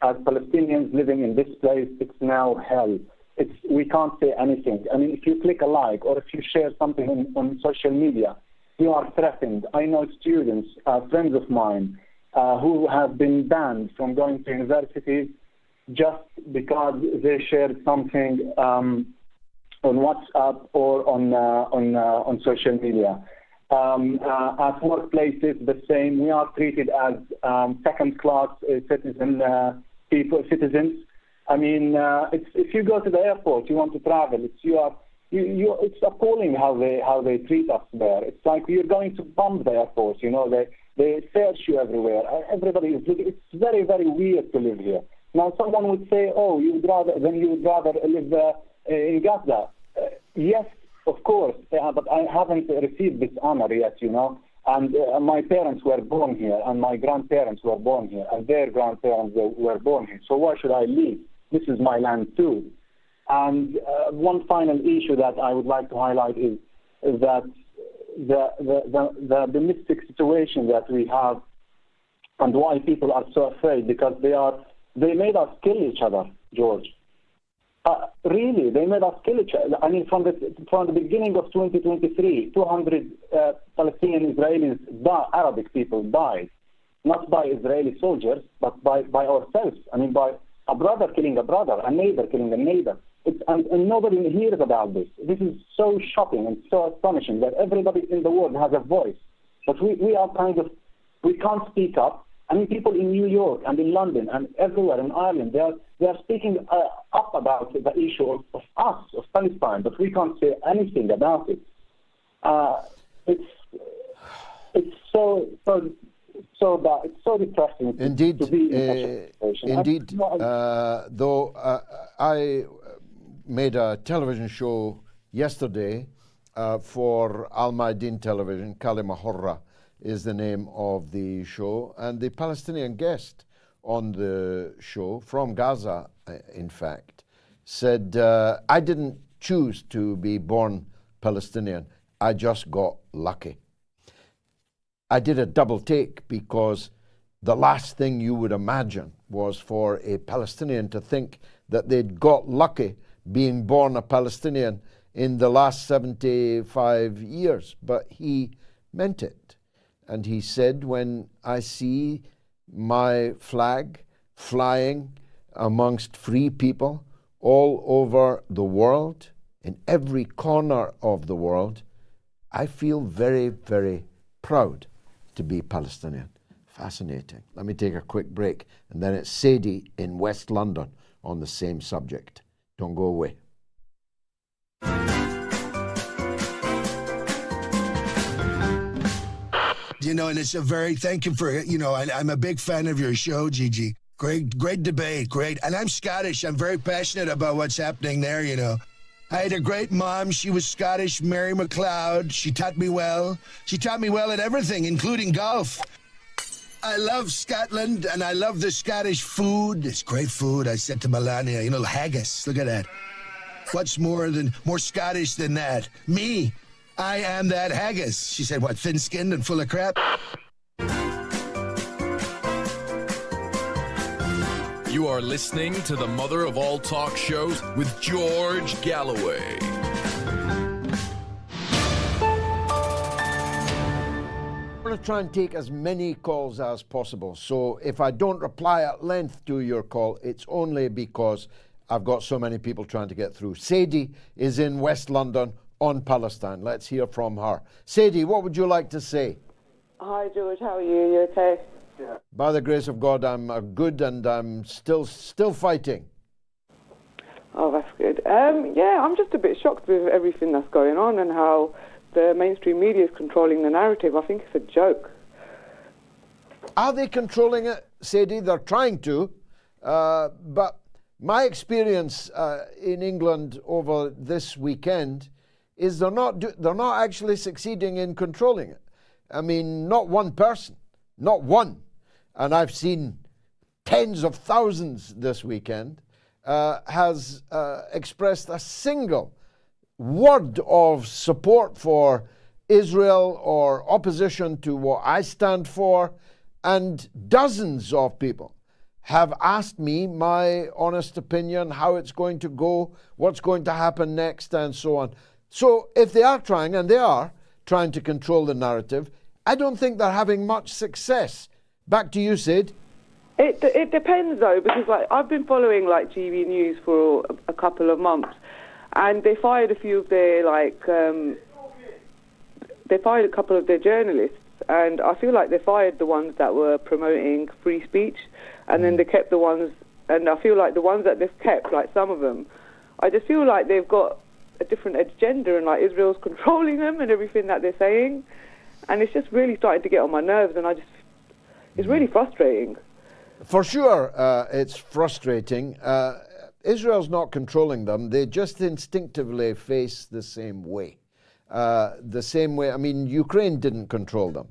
As Palestinians living in this place, it's now hell. We can't say anything. I mean, if you click a like or if you share something on social media, you are threatened. I know students, friends of mine, who have been banned from going to universities just because they shared something on WhatsApp or on social media. At workplaces, the same. We are treated as second-class citizens. I mean, if you go to the airport, you want to travel. It's appalling how they treat us there. It's like you're going to bomb the airport. They search you everywhere. Everybody is. It's very, very weird to live here. Now, someone would say, "Oh, you would rather live in Gaza." Yes, of course, but I haven't received this honor yet. And my parents were born here, and my grandparents were born here, and their grandparents were born here. So why should I leave? This is my land too. And one final issue that I would like to highlight is that the domestic situation that we have, and why people are so afraid, because they made us kill each other, George. Really, they made us kill each other. I mean, from the beginning of 2023, 200 Palestinian Israelis, Arabic people died, not by Israeli soldiers, but by ourselves. I mean, by a brother killing a brother, a neighbor killing a neighbor. And nobody hears about this. This is so shocking and so astonishing that everybody in the world has a voice. But we are we can't speak up. I mean, people in New York and in London and everywhere in Ireland, they are speaking up about the issue of us, of Palestine, but we can't say anything about it. It's so bad. It's so depressing. Indeed, to be in such a situation. Indeed. Though I made a television show yesterday for Al Maideen Television, Kalima Horra is the name of the show, and the Palestinian guest on the show, from Gaza, in fact, said, I didn't choose to be born Palestinian, I just got lucky. I did a double take because the last thing you would imagine was for a Palestinian to think that they'd got lucky being born a Palestinian in the last 75 years, but he meant it. And he said, when I see my flag flying amongst free people all over the world, in every corner of the world, I feel very, very proud to be Palestinian. Fascinating. Let me take a quick break, and then it's Sadie in West London on the same subject. Don't go away. You know, and it's a very, thank you for, you know, I'm a big fan of your show, Gigi. Great debate, great. And I'm Scottish. I'm very passionate about what's happening there, you know. I had a great mom. She was Scottish, Mary McLeod. She taught me well. She taught me well at everything, including golf. I love Scotland, and I love the Scottish food. It's great food. I said to Melania, you know, haggis. Look at that. What's more Scottish than that? Me. I am that haggis. She said, what, thin-skinned and full of crap? You are listening to the mother of all talk shows with George Galloway. I'm going to try and take as many calls as possible. So if I don't reply at length to your call, it's only because I've got so many people trying to get through. Sadie is in West London on Palestine. Let's hear from her. Sadie, what would you like to say? Hi, George. How are you? You okay? Yeah. By the grace of God, I'm good, and I'm still fighting. Oh, that's good. Yeah, I'm just a bit shocked with everything that's going on and how the mainstream media is controlling the narrative. I think it's a joke. Are they controlling it, Sadie? They're trying to, but my experience in England over this weekend is they're not actually succeeding in controlling it. I mean, not one person, not one, and I've seen tens of thousands this weekend, has expressed a single word of support for Israel or opposition to what I stand for, and dozens of people have asked me my honest opinion, how it's going to go, what's going to happen next, and so on. So if they are trying, and they are trying to control the narrative, I don't think they're having much success. Back to you, Sid. It depends, though, because I've been following GB News for a couple of months, and they fired a few of their they fired a couple of their journalists, and I feel like they fired the ones that were promoting free speech, and then they kept the ones, and I feel like the ones that they've kept, like some of them, I just feel like they've got a different agenda, and Israel's controlling them and everything that they're saying, and it's just really starting to get on my nerves, and it's really frustrating. For sure, it's frustrating. Israel's not controlling them. They just instinctively face the same way. I mean, Ukraine didn't control them.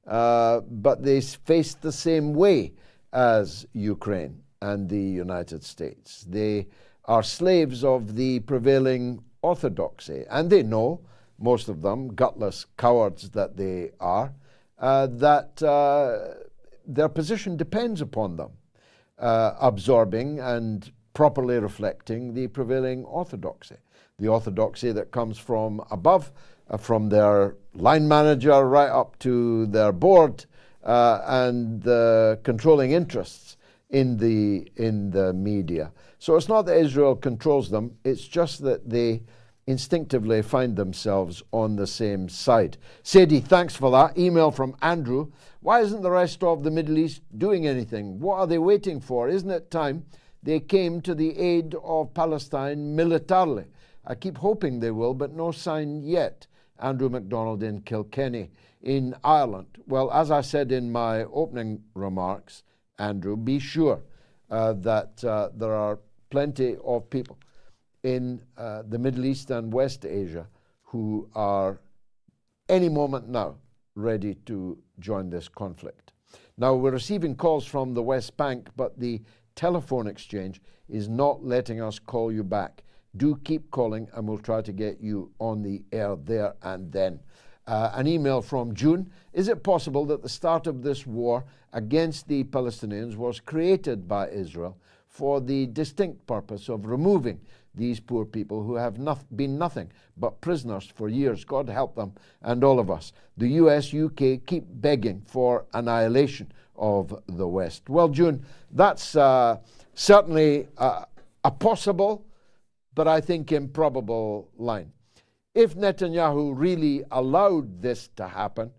but they face the same way as Ukraine and the United States. They are slaves of the prevailing orthodoxy, and they know, most of them, gutless cowards that they are, that their position depends upon them absorbing and properly reflecting the prevailing orthodoxy. The orthodoxy that comes from above, from their line manager right up to their board and the controlling interests in the media. So it's not that Israel controls them, it's just that they instinctively find themselves on the same side. Sadie, thanks for that. Email from Andrew. Why isn't the rest of the Middle East doing anything? What are they waiting for? Isn't it time they came to the aid of Palestine militarily? I keep hoping they will, but no sign yet. Andrew MacDonald in Kilkenny in Ireland. Well, as I said in my opening remarks, Andrew, be sure that there are plenty of people in the Middle East and West Asia who are any moment now ready to join this conflict. Now, we're receiving calls from the West Bank, but the telephone exchange is not letting us call you back. Do keep calling and we'll try to get you on the air there and then. An email from June. Is it possible that the start of this war against the Palestinians was created by Israel for the distinct purpose of removing these poor people who have been nothing but prisoners for years? God help them and all of us. The US, UK keep begging for annihilation of the West. Well, June, that's certainly a possible, but I think improbable line. If Netanyahu really allowed this to happen,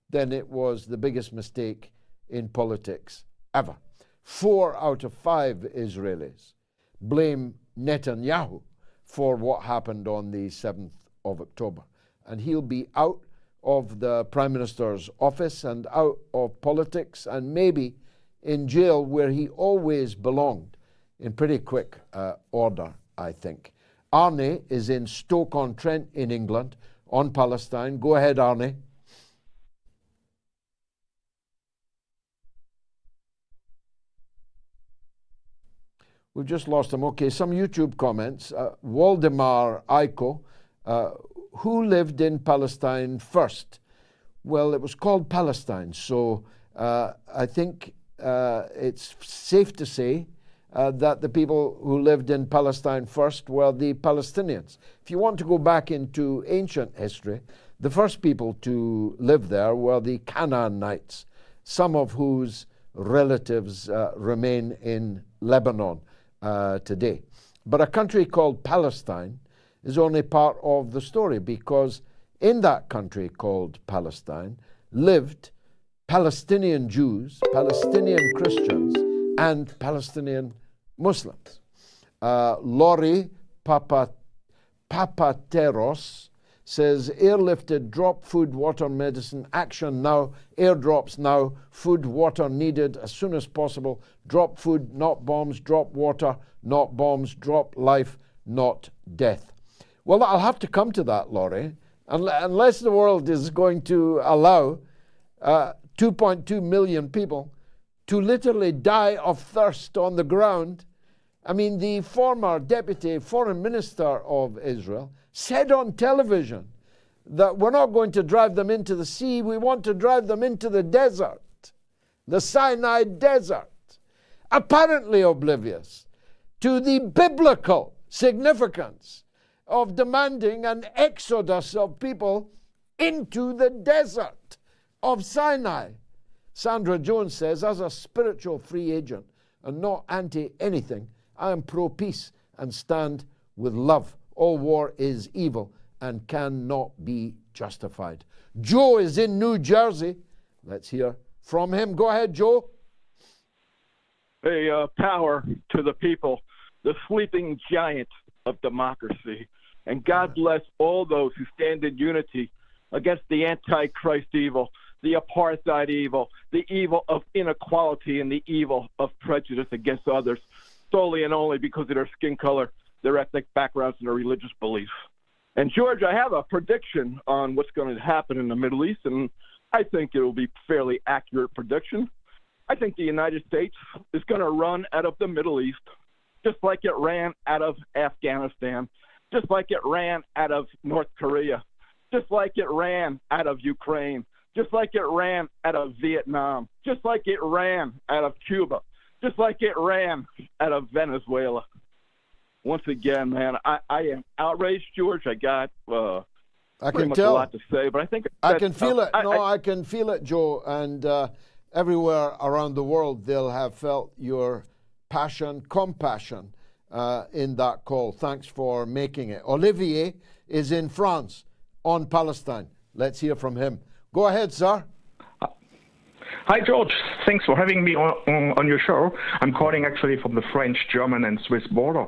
then it was the biggest mistake in politics ever. 4 out of 5 Israelis blame Netanyahu for what happened on the 7th of October. And he'll be out of the Prime Minister's office and out of politics and maybe in jail where he always belonged in pretty quick order, I think. Arne is in Stoke-on-Trent in England on Palestine. Go ahead, Arne. We've just lost him. Okay, some YouTube comments. Waldemar Aiko, who lived in Palestine first? Well, it was called Palestine, so I think it's safe to say that the people who lived in Palestine first were the Palestinians. If you want to go back into ancient history, the first people to live there were the Canaanites, some of whose relatives remain in Lebanon today. But a country called Palestine is only part of the story, because in that country called Palestine lived Palestinian Jews, Palestinian Christians, and Palestinian Muslims. Laurie Papateros says, airlifted, drop food, water, medicine, action now, airdrops now, food, water needed as soon as possible, drop food, not bombs, drop water, not bombs, drop life, not death. Well, I'll have to come to that, Laurie, unless the world is going to allow 2.2 million people to literally die of thirst on the ground. I mean, the former deputy foreign minister of Israel said on television that we're not going to drive them into the sea, we want to drive them into the desert, the Sinai desert, apparently oblivious to the biblical significance of demanding an exodus of people into the desert of Sinai. Sandra Jones says, as a spiritual free agent and not anti-anything, I am pro-peace and stand with love. All war is evil and cannot be justified. Joe is in New Jersey. Let's hear from him. Go ahead, Joe. Hey, power to the people, the sleeping giant of democracy. And God bless all those who stand in unity against the Antichrist evil, the apartheid evil, the evil of inequality, and the evil of prejudice against others, solely and only because of their skin color, their ethnic backgrounds, and their religious beliefs. And George, I have a prediction on what's going to happen in the Middle East, and I think it will be fairly accurate prediction. I think the United States is going to run out of the Middle East, just like it ran out of Afghanistan, just like it ran out of North Korea, just like it ran out of Ukraine, just like it ran out of Vietnam, just like it ran out of Cuba, just like it ran out of Venezuela. Once again, man, I am outraged, George. I got I pretty can much tell. a lot to say, but I think I can feel it. I can feel it, Joe. And everywhere around the world, they'll have felt your passion, compassion in that call. Thanks for making it. Olivier is in France on Palestine. Let's hear from him. Go ahead, sir. Hi, George. Thanks for having me on your show. I'm calling actually from the French, German, and Swiss border.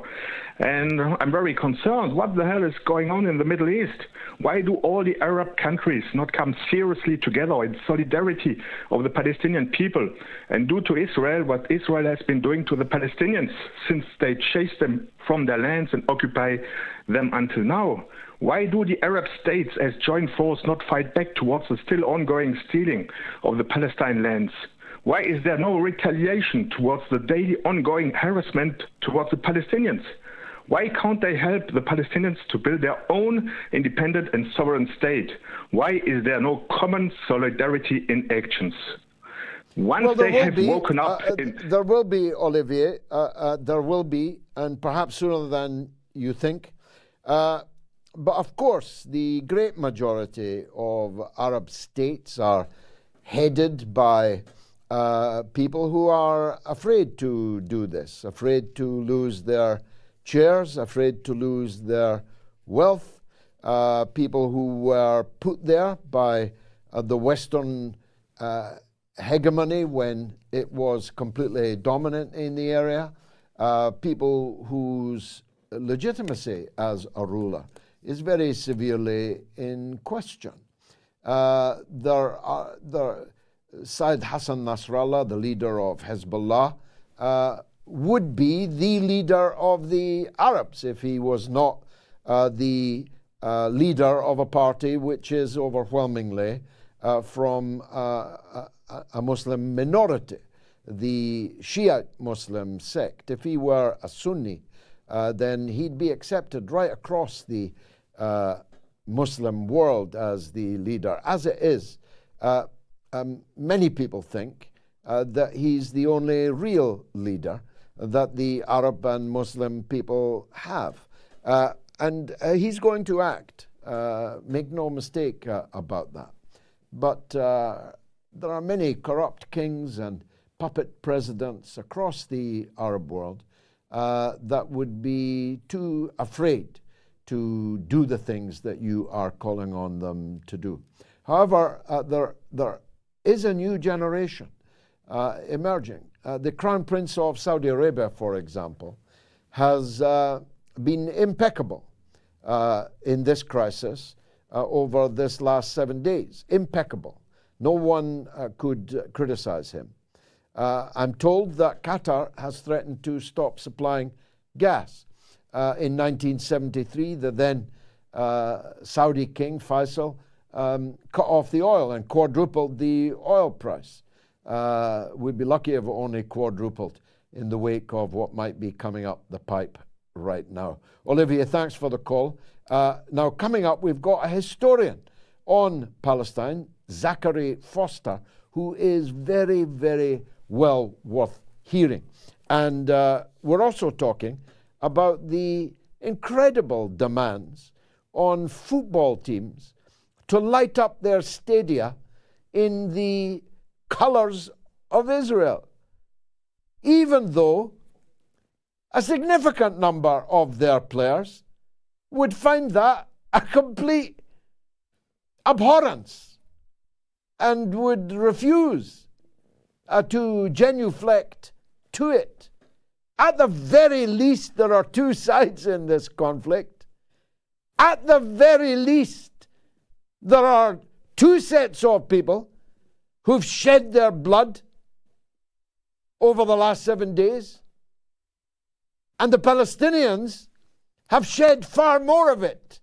And I'm very concerned. What the hell is going on in the Middle East? Why do all the Arab countries not come seriously together in solidarity of the Palestinian people and do to Israel what Israel has been doing to the Palestinians since they chased them from their lands and occupy them until now? Why do the Arab states as joint force not fight back towards the still ongoing stealing of the Palestine lands? Why is there no retaliation towards the daily ongoing harassment towards the Palestinians? Why can't they help the Palestinians to build their own independent and sovereign state? Why is there no common solidarity in actions? Once they have woken up... there will be, Olivier, there will be, and perhaps sooner than you think. But of course, the great majority of Arab states are headed by people who are afraid to do this, afraid to lose their chairs, afraid to lose their wealth, people who were put there by the Western hegemony when it was completely dominant in the area, people whose legitimacy as a ruler is very severely in question. Said Hassan Nasrallah, the leader of Hezbollah, would be the leader of the Arabs if he was not the leader of a party which is overwhelmingly from a Muslim minority, the Shiite Muslim sect. If he were a Sunni, then he'd be accepted right across the Muslim world as the leader. As it is, many people think that he's the only real leader that the Arab and Muslim people have. And he's going to act, make no mistake about that. But there are many corrupt kings and puppet presidents across the Arab world that would be too afraid to do the things that you are calling on them to do. However, there is a new generation emerging. The Crown Prince of Saudi Arabia, for example, has been impeccable in this crisis over this last 7 days. Impeccable. No one could criticize him. I'm told that Qatar has threatened to stop supplying gas. In 1973, the then Saudi king, Faisal, cut off the oil and quadrupled the oil price. We'd be lucky if it only quadrupled in the wake of what might be coming up the pipe right now. Olivia, thanks for the call. Now, coming up, we've got a historian on Palestine, Zachary Foster, who is very, very well worth hearing. And we're also talking about the incredible demands on football teams to light up their stadia in the colors of Israel, even though a significant number of their players would find that a complete abhorrence and would refuse to genuflect to it. At the very least, there are two sides in this conflict. At the very least, there are two sets of people who've shed their blood over the last 7 days. And the Palestinians have shed far more of it,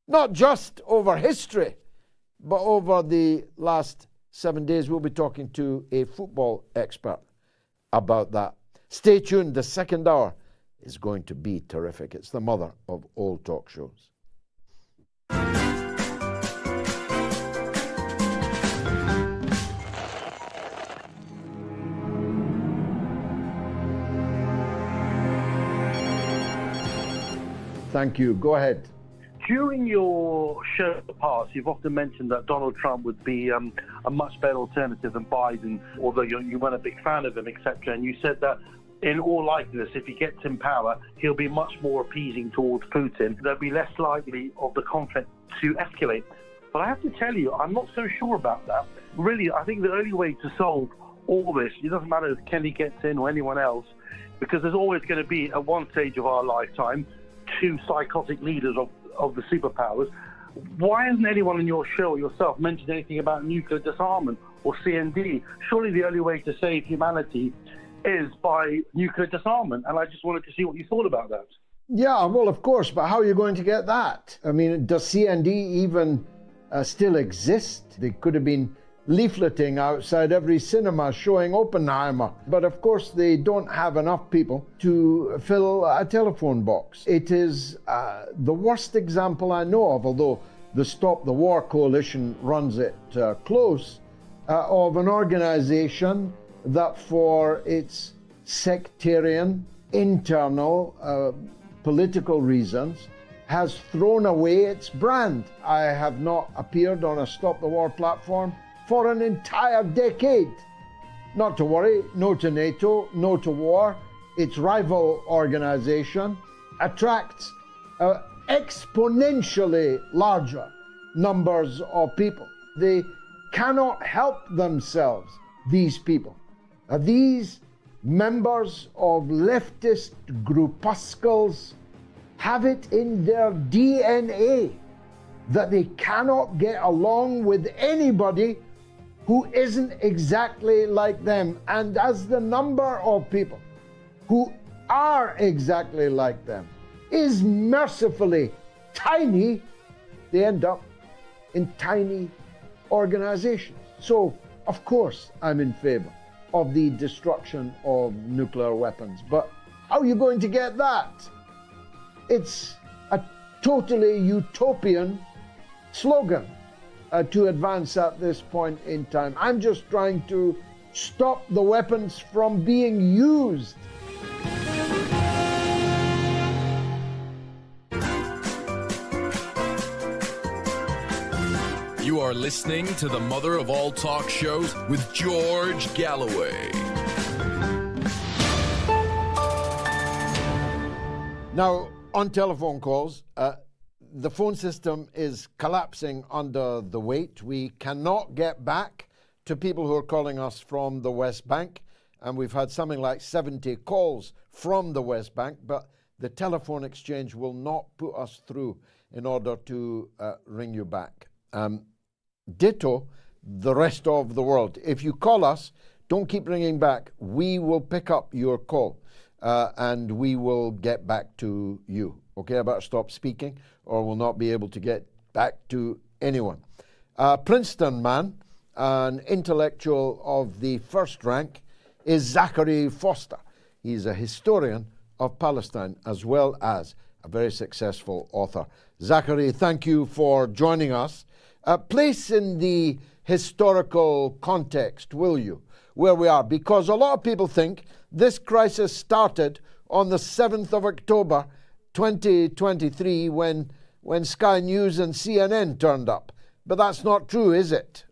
not just over history, But over the last 7 days, we'll be talking to a football expert about that. Stay tuned. The second hour is going to be terrific. It's the mother of all talk shows. Thank you. Go ahead. During your show in the past, you've often mentioned that Donald Trump would be a much better alternative than Biden, although you weren't a big fan of him, etc. And you said that in all likeliness, if he gets in power, he'll be much more appeasing towards Putin. There'll be less likely of the conflict to escalate. But I have to tell you, I'm not so sure about that. Really, I think the only way to solve all this, it doesn't matter if Kenny gets in or anyone else, because there's always going to be, at one stage of our lifetime, two psychotic leaders of the superpowers. Why hasn't anyone in your show or yourself mentioned anything about nuclear disarmament or CND? Surely the only way to save humanity is by nuclear disarmament. And I just wanted to see what you thought about that. Yeah, well, of course, but how are you going to get that? I mean, does CND even still exist? They could have been leafleting outside every cinema showing Oppenheimer. But of course, they don't have enough people to fill a telephone box. It is the worst example I know of, although the Stop the War Coalition runs it close, of an organization that for its sectarian, internal, political reasons has thrown away its brand. I have not appeared on a Stop the War platform for an entire decade. Not to worry, no to NATO, no to war. Its rival organization attracts exponentially larger numbers of people. They cannot help themselves, these people. These members of leftist groupuscles have it in their DNA that they cannot get along with anybody who isn't exactly like them. And as the number of people who are exactly like them is mercifully tiny, they end up in tiny organizations. So, of course, I'm in favor of the destruction of nuclear weapons. But how are you going to get that? It's a totally utopian slogan to advance at this point in time. I'm just trying to stop the weapons from being used. You are listening to the mother of all talk shows with George Galloway. Now, on telephone calls, the phone system is collapsing under the weight. We cannot get back to people who are calling us from the West Bank, and we've had something like 70 calls from the West Bank, but the telephone exchange will not put us through in order to ring you back. Ditto the rest of the world. If you call us, don't keep ringing back. We will pick up your call and we will get back to you. Okay, I better stop speaking or we'll not be able to get back to anyone. Princeton man, an intellectual of the first rank, is Zachary Foster. He's a historian of Palestine as well as a very successful author. Zachary, thank you for joining us. Place in the historical context, will you, where we are? Because a lot of people think this crisis started on the 7th of October, 2023, when Sky News and CNN turned up. But that's not true, is it?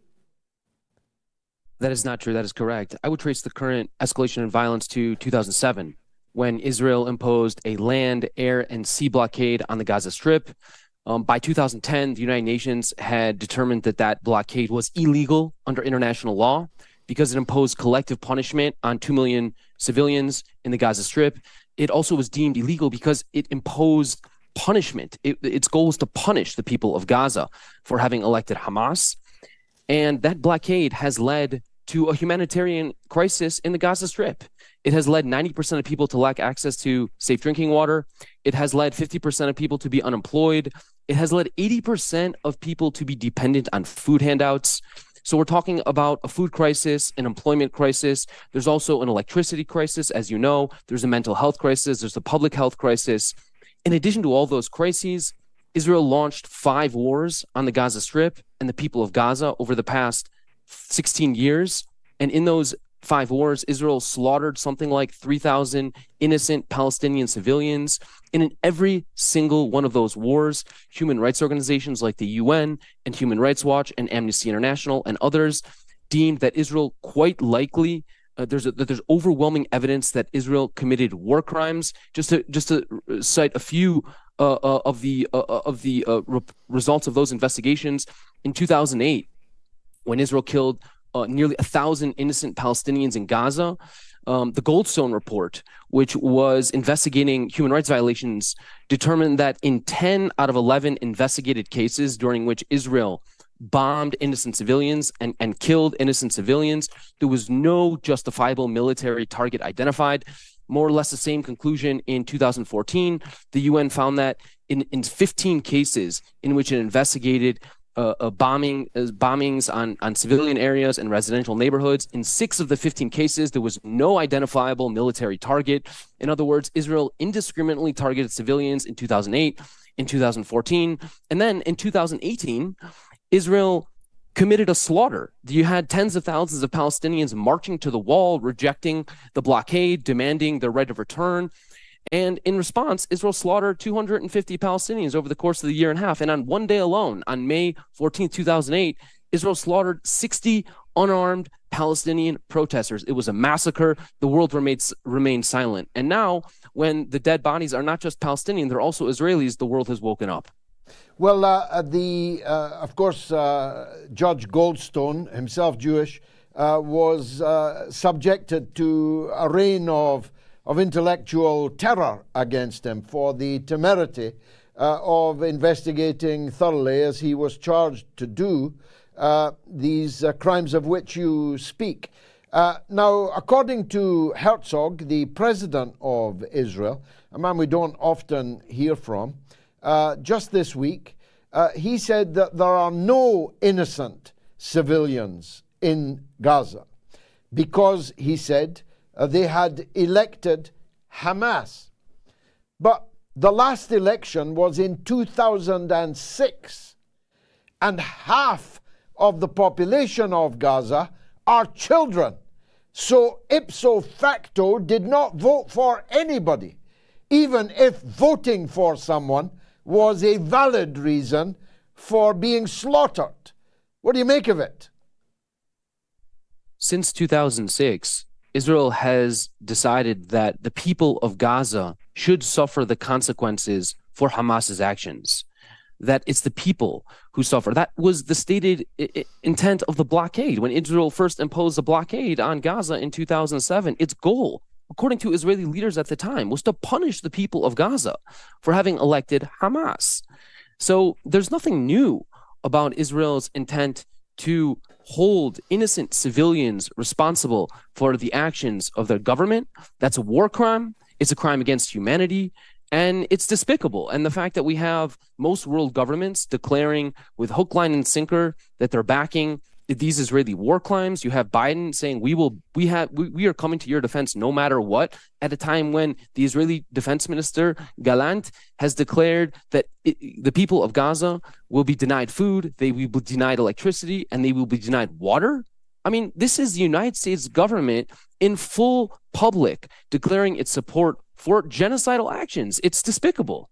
That is not true. That is correct. I would trace the current escalation in violence to 2007, when Israel imposed a land, air, and sea blockade on the Gaza Strip. By 2010, the United Nations had determined that blockade was illegal under international law because it imposed collective punishment on 2 million civilians in the Gaza Strip. It also was deemed illegal because it imposed punishment. Its goal was to punish the people of Gaza for having elected Hamas. And that blockade has led to a humanitarian crisis in the Gaza Strip. It has led 90% of people to lack access to safe drinking water. It has led 50% of people to be unemployed. It has led 80% of people to be dependent on food handouts. So we're talking about a food crisis, an employment crisis. There's also an electricity crisis, as you know. There's a mental health crisis. There's a public health crisis. In addition to all those crises, Israel launched 5 wars on the Gaza Strip and the people of Gaza over the past 16 years. And in those 5 wars, Israel slaughtered something like 3,000 innocent Palestinian civilians. And in every single one of those wars, human rights organizations like the UN and Human Rights Watch and Amnesty International and others deemed that Israel quite likely there's overwhelming evidence that Israel committed war crimes. Just to cite a few of the results of those investigations, in 2008, when Israel killed nearly 1,000 innocent Palestinians in Gaza, the Goldstone report, which was investigating human rights violations, determined that in 10 out of 11 investigated cases during which Israel bombed innocent civilians and killed innocent civilians, there was no justifiable military target identified. More or less the same conclusion in 2014. The UN found that in 15 cases in which it investigated bombings on civilian areas and residential neighborhoods, in 6 of the 15 cases, there was no identifiable military target. In other words, Israel indiscriminately targeted civilians in 2008, in 2014, and then in 2018, Israel committed a slaughter. You had tens of thousands of Palestinians marching to the wall, rejecting the blockade, demanding their right of return. And in response, Israel slaughtered 250 Palestinians over the course of the year and a half. And on one day alone, on May 14, 2008, Israel slaughtered 60 unarmed Palestinian protesters. It was a massacre. The world remained silent. And now, when the dead bodies are not just Palestinian, they're also Israelis, the world has woken up. Well, of course, Judge Goldstone, himself Jewish, was subjected to a reign of intellectual terror against him for the temerity of investigating thoroughly, as he was charged to do, these crimes of which you speak. Now, according to Herzog, the president of Israel, a man we don't often hear from, just this week, he said that there are no innocent civilians in Gaza because, he said, they had elected Hamas. But the last election was in 2006, and half of the population of Gaza are children. So ipso facto did not vote for anybody, even if voting for someone was a valid reason for being slaughtered. What do you make of it? Since 2006, Israel has decided that the people of Gaza should suffer the consequences for Hamas's actions, that it's the people who suffer. That was the stated intent of the blockade. When Israel first imposed the blockade on Gaza in 2007, its goal, according to Israeli leaders at the time, was to punish the people of Gaza for having elected Hamas. So there's nothing new about Israel's intent to hold innocent civilians responsible for the actions of their government. That's a war crime. It's a crime against humanity, and it's despicable. And the fact that we have most world governments declaring with hook, line, and sinker that they're backing these Israeli war crimes. You have Biden saying we are coming to your defense no matter what, at a time when the Israeli defense minister Gallant has declared that the people of Gaza will be denied food, they will be denied electricity, and they will be denied water. I mean, this is the United States government in full public declaring its support for genocidal actions. It's despicable.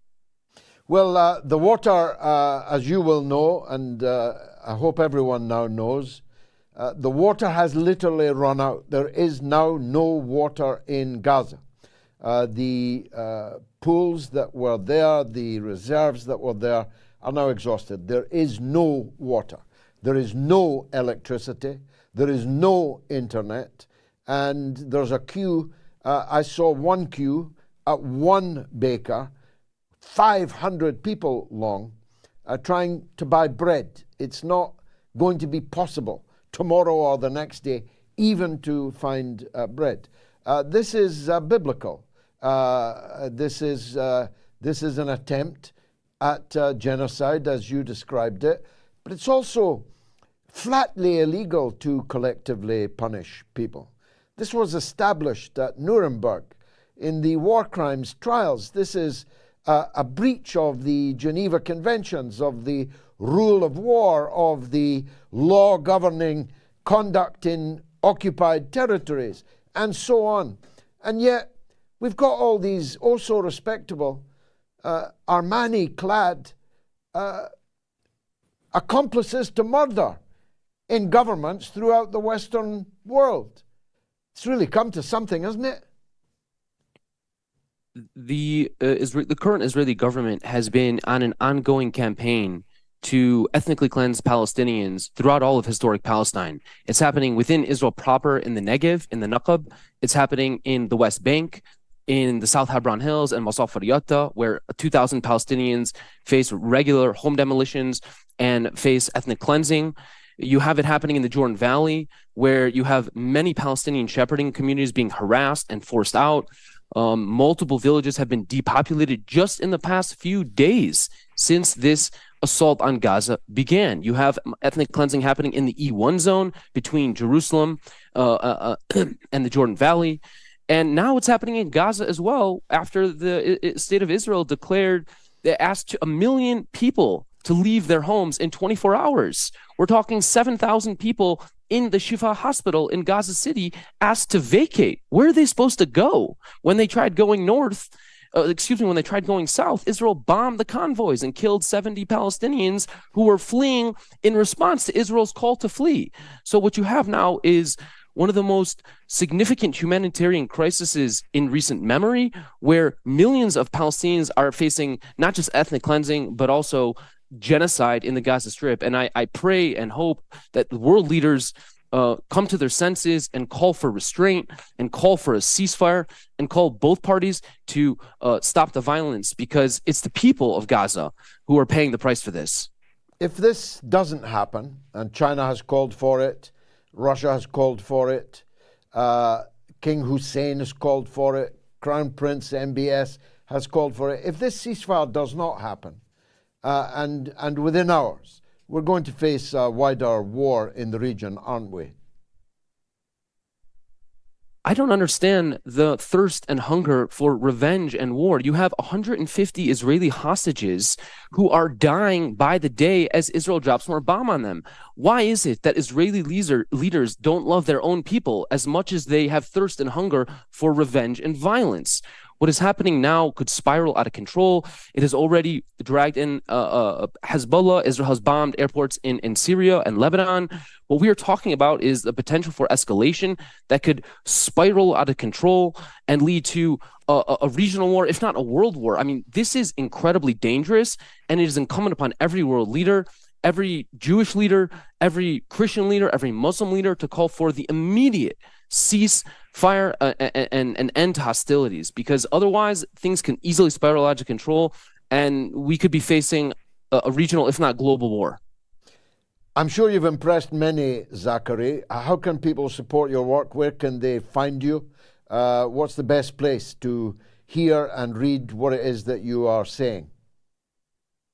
Well, the water, as you will know, and I hope everyone now knows, the water has literally run out. There is now no water in Gaza. The pools that were there, the reserves that were there, are now exhausted. There is no water. There is no electricity. There is no internet. And there's a queue. I saw one queue at one baker, 500 people long, trying to buy bread. It's not going to be possible tomorrow or the next day, even to find bread. This is biblical. This is an attempt at genocide, as you described it, but it's also flatly illegal to collectively punish people. This was established at Nuremberg in the war crimes trials. This is a breach of the Geneva Conventions, of the rule of war, of the law governing conduct in occupied territories, and so on. And yet, we've got all these also respectable, Armani-clad accomplices to murder in governments throughout the Western world. It's really come to something, hasn't it? The current Israeli government has been on an ongoing campaign to ethnically cleanse Palestinians throughout all of historic Palestine. It's happening within Israel proper in the Negev, in the Naqab. It's happening in the West Bank, in the South Hebron Hills and Masaf Yatta, where 2,000 Palestinians face regular home demolitions and face ethnic cleansing. You have it happening in the Jordan Valley, where you have many Palestinian shepherding communities being harassed and forced out. Multiple villages have been depopulated just in the past few days since this assault on Gaza began. You have ethnic cleansing happening in the E1 zone between Jerusalem and the Jordan Valley. And now it's happening in Gaza as well, after the state of Israel declared they asked 1 million people to leave their homes in 24 hours. We're talking 7,000 people in the Shifa hospital in Gaza City asked to vacate. Where are they supposed to go? When they tried going when they tried going south, Israel bombed the convoys and killed 70 Palestinians who were fleeing in response to Israel's call to flee. So what you have now is one of the most significant humanitarian crises in recent memory, where millions of Palestinians are facing not just ethnic cleansing, but also genocide in the Gaza Strip. And I pray and hope that the world leaders come to their senses and call for restraint and call for a ceasefire and call both parties to stop the violence, because it's the people of Gaza who are paying the price for this. If this doesn't happen, and China has called for it, Russia has called for it, King Hussein has called for it, Crown Prince MBS has called for it. If this ceasefire does not happen, and within hours, we're going to face a wider war in the region, aren't we? I don't understand the thirst and hunger for revenge and war. You have 150 Israeli hostages who are dying by the day as Israel drops more bomb on them. Why is it that Israeli leaders don't love their own people as much as they have thirst and hunger for revenge and violence? What is happening now could spiral out of control. It has already dragged in Hezbollah. Israel has bombed airports in Syria and Lebanon. What we are talking about is the potential for escalation that could spiral out of control and lead to a regional war, if not a world war. I mean, this is incredibly dangerous, and it is incumbent upon every world leader, every Jewish leader, every Christian leader, every Muslim leader to call for the immediate ceasefire and end to hostilities, because otherwise things can easily spiral out of control and we could be facing a regional, if not global, war. I'm sure you've impressed many, Zachary. How can people support your work? Where can they find you? What's the best place to hear and read what it is that you are saying?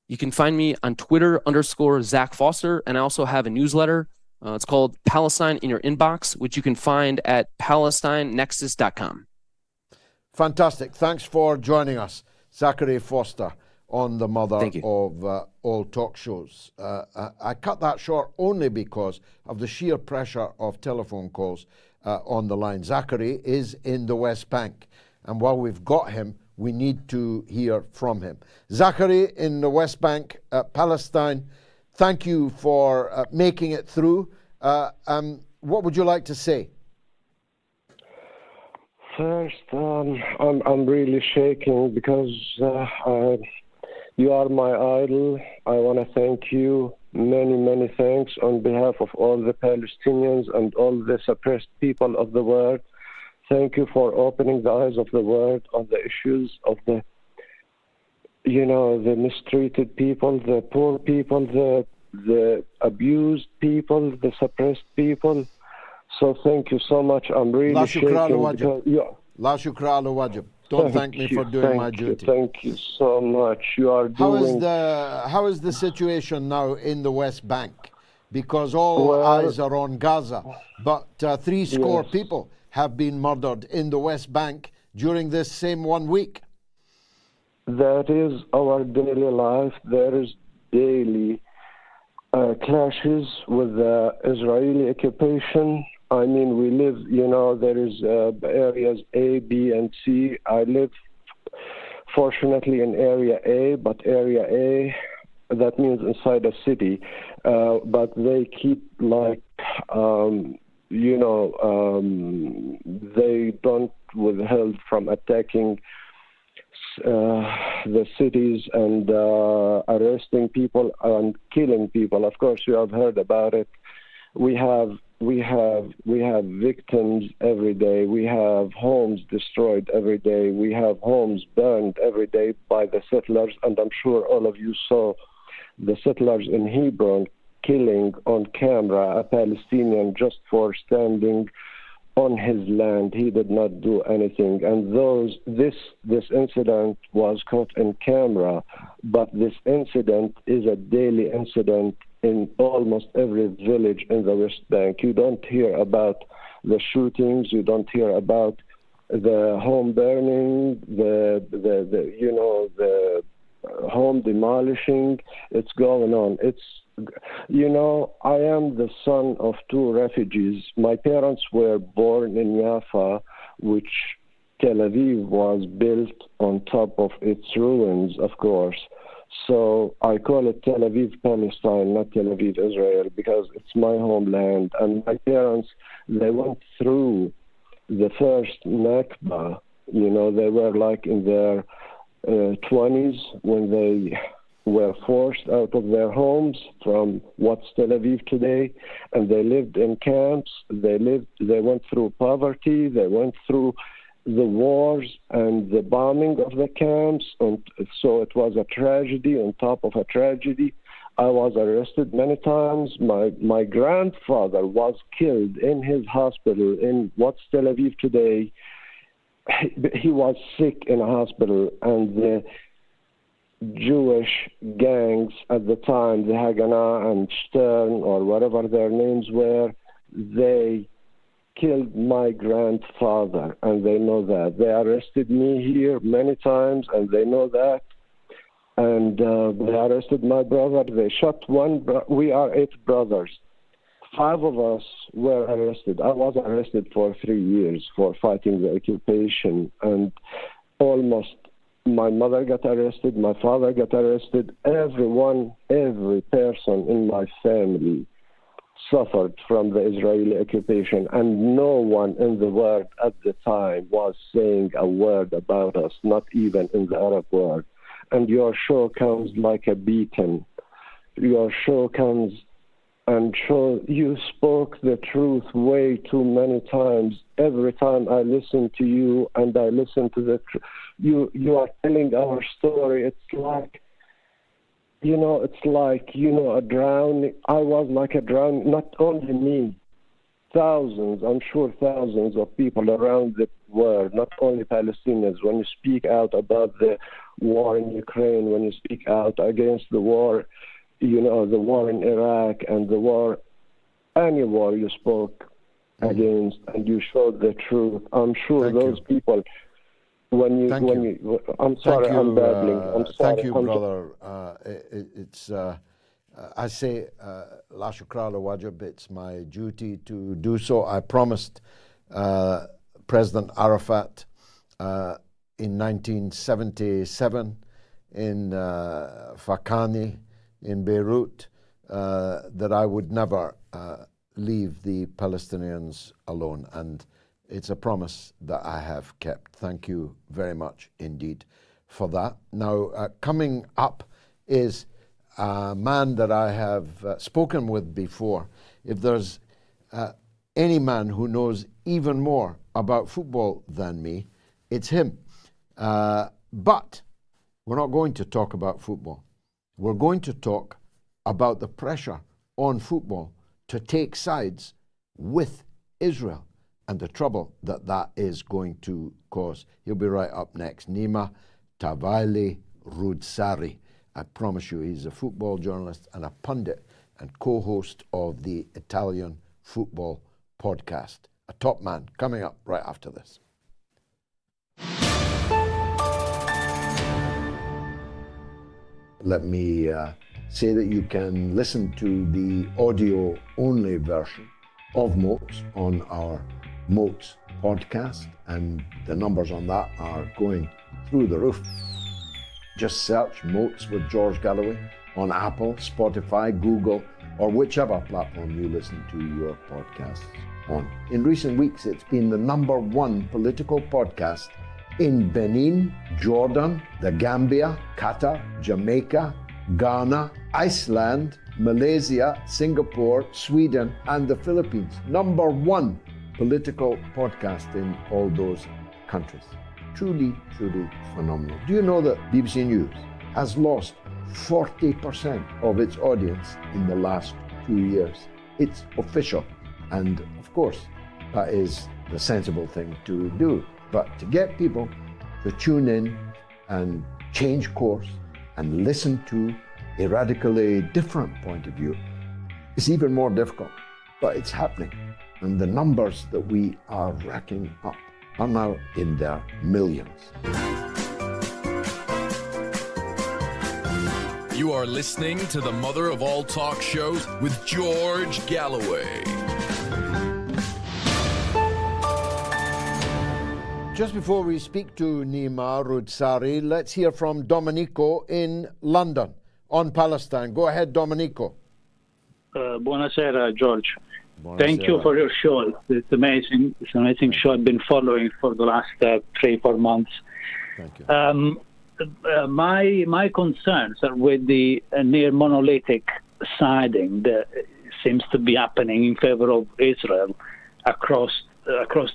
You can find me on Twitter _Zach Foster, and I also have a newsletter. It's called Palestine in Your Inbox, which you can find at PalestineNexus.com. Fantastic. Thanks for joining us, Zachary Foster, on the mother of all talk shows. I cut that short only because of the sheer pressure of telephone calls on the line. Zachary is in the West Bank, and while we've got him, we need to hear from him. Zachary in the West Bank, Palestine, thank you for making it through. What would you like to say? First, I'm really shaking because you are my idol. I want to thank you. Many thanks on behalf of all the Palestinians and all the suppressed people of the world. Thank you for opening the eyes of the world on the issues of the mistreated people, the poor people, the abused people, the suppressed people. So thank you so much. I'm really La shukra shaking al because wajib. La shukra al wajib. Don't thank me for doing my duty. Thank you so much. You are doing... How is the situation now in the West Bank? Because all eyes are on Gaza, but 70 people have been murdered in the West Bank during this same 1 week. That is our daily life. There is daily clashes with the Israeli occupation. I mean, we live, there is areas A, B, and C. I live, fortunately, in Area A, but Area A, that means inside a city. But they keep, they don't withhold from attacking the cities and arresting people and killing people. Of course, you have heard about it. We have victims every day. We have homes destroyed every day. We have homes burned every day by the settlers. And I'm sure all of you saw the settlers in Hebron killing on camera a Palestinian just for standing on his land. He did not do anything. And this incident was caught in camera, but this incident is a daily incident in almost every village in the West Bank. You don't hear about the shootings. You don't hear about the home burning, the home demolishing. It's going on. I am the son of 2 refugees. My parents were born in Jaffa, which Tel Aviv was built on top of its ruins, of course. So I call it Tel Aviv, Palestine, not Tel Aviv, Israel, because it's my homeland. And my parents, they went through the first Nakba. They were like in their 20s when they were forced out of their homes from what's Tel Aviv today, and they lived in camps. They went through poverty. They went through the wars and the bombing of the camps, and so it was a tragedy on top of a tragedy. I was arrested many times. My grandfather was killed in his hospital in what's Tel Aviv today. He was sick in a hospital, and the Jewish gangs at the time, the Haganah and Stern, or whatever their names were, they killed my grandfather, and they know that. They arrested me here many times, and they know that. And they arrested my brother. They shot we are 8 brothers. 5 of us were arrested. I was arrested for 3 years for fighting the occupation, and almost my mother got arrested, my father got arrested. Every person in my family suffered from the Israeli occupation, and no one in the world at the time was saying a word about us, not even in the Arab world. And your show comes like a beacon. Your show comes and you spoke the truth way too many times. Every time I listen to you and I listen to the truth, you are telling our story. It's like, a drowning. I was like a drowning, not only me, thousands, I'm sure thousands of people around the world, not only Palestinians. When you speak out about the war in Ukraine, when you speak out against the war, the war in Iraq and the war, any war you spoke against, and you showed the truth. I'm sure those people, I'm sorry, I'm babbling. I'm sorry. Thank you, brother. I say, La shukra la wajib, it's my duty to do so. I promised President Arafat in 1977 in Fakani in Beirut that I would never leave the Palestinians alone, and it's a promise that I have kept. Thank you very much indeed for that. Now, coming up is a man that I have spoken with before. If there's any man who knows even more about football than me, it's him. But we're not going to talk about football. We're going to talk about the pressure on football to take sides with Israel and the trouble that that is going to cause. He'll be right up next. Nima Tavallaey Roodsari. I promise you, he's a football journalist and a pundit and co-host of the Italian Football Podcast. A top man coming up right after this. Let me say that you can listen to the audio-only version of MOATS on our MOATS podcast, and the numbers on that are going through the roof. Just search MOATS with George Galloway on Apple, Spotify, Google, or whichever platform you listen to your podcasts on. In recent weeks, it's been the #1 political podcast in Benin, Jordan, the Gambia, Qatar, Jamaica, Ghana, Iceland, Malaysia, Singapore, Sweden, and the Philippines. #1 political podcast in all those countries. Truly, truly phenomenal. Do you know that BBC News has lost 40% of its audience in the last 2 years? It's official. And of course, that is the sensible thing to do. But to get people to tune in and change course and listen to a radically different point of view is even more difficult. But it's happening. And the numbers that we are racking up are now in their millions. You are listening to the mother of all talk shows with George Galloway. Just before we speak to Nima Roodsari, let's hear from Domenico in London on Palestine. Go ahead, Domenico. Buonasera, George. Buonasera. Thank you for your show. It's amazing. It's an amazing show. I've been following for the last 3-4 months. Thank you. My concerns are with the near monolithic siding that seems to be happening in favor of Israel across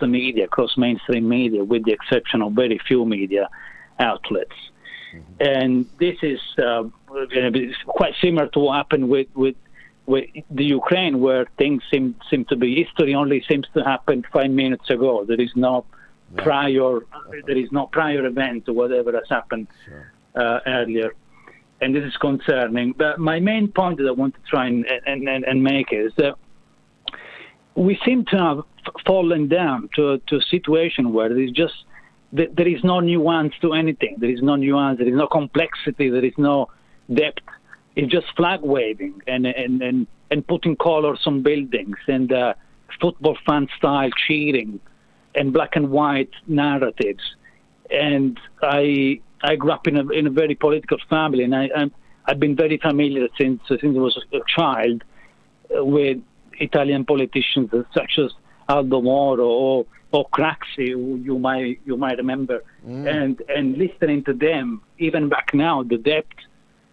the media, across mainstream media, with the exception of very few media outlets. Mm-hmm. And this is quite similar to what happened with the Ukraine, where things seem to be history only seems to happen 5 minutes ago. There is no prior event or whatever has happened earlier, and this is concerning. But my main point that I want to try and make is that we seem to have fallen down to a situation where there is no nuance to anything. There is no nuance. There is no complexity. There is no depth. It's just flag waving and putting colors on buildings and football fan style cheering and black and white narratives. And I grew up in a very political family, and I've been very familiar since I was a child with Italian politicians such as Aldo Moro or Craxi, who you might remember, and listening to them even back now, the depth,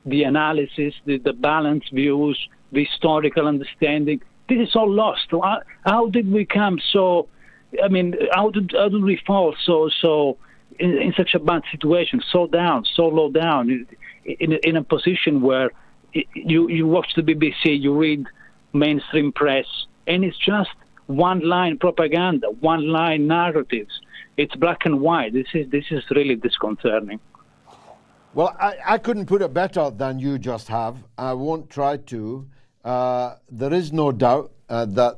the analysis, the balanced views, the historical understanding. This is all lost. How did we come so? I mean, how did we fall so in such a bad situation, so low down, in a position where you watch the BBC, you read mainstream press, and it's just one-line propaganda, one-line narratives. It's black and white. This is really disconcerting. Well, I couldn't put it better than you just have. I won't try to. There is no doubt that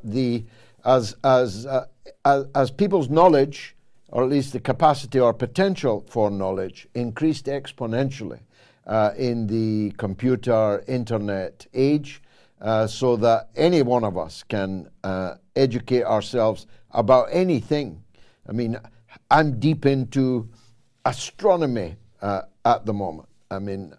as people's knowledge, or at least the capacity or potential for knowledge, increased exponentially in the computer, internet age, so that any one of us can educate ourselves about anything. I mean, I'm deep into astronomy at the moment. I mean,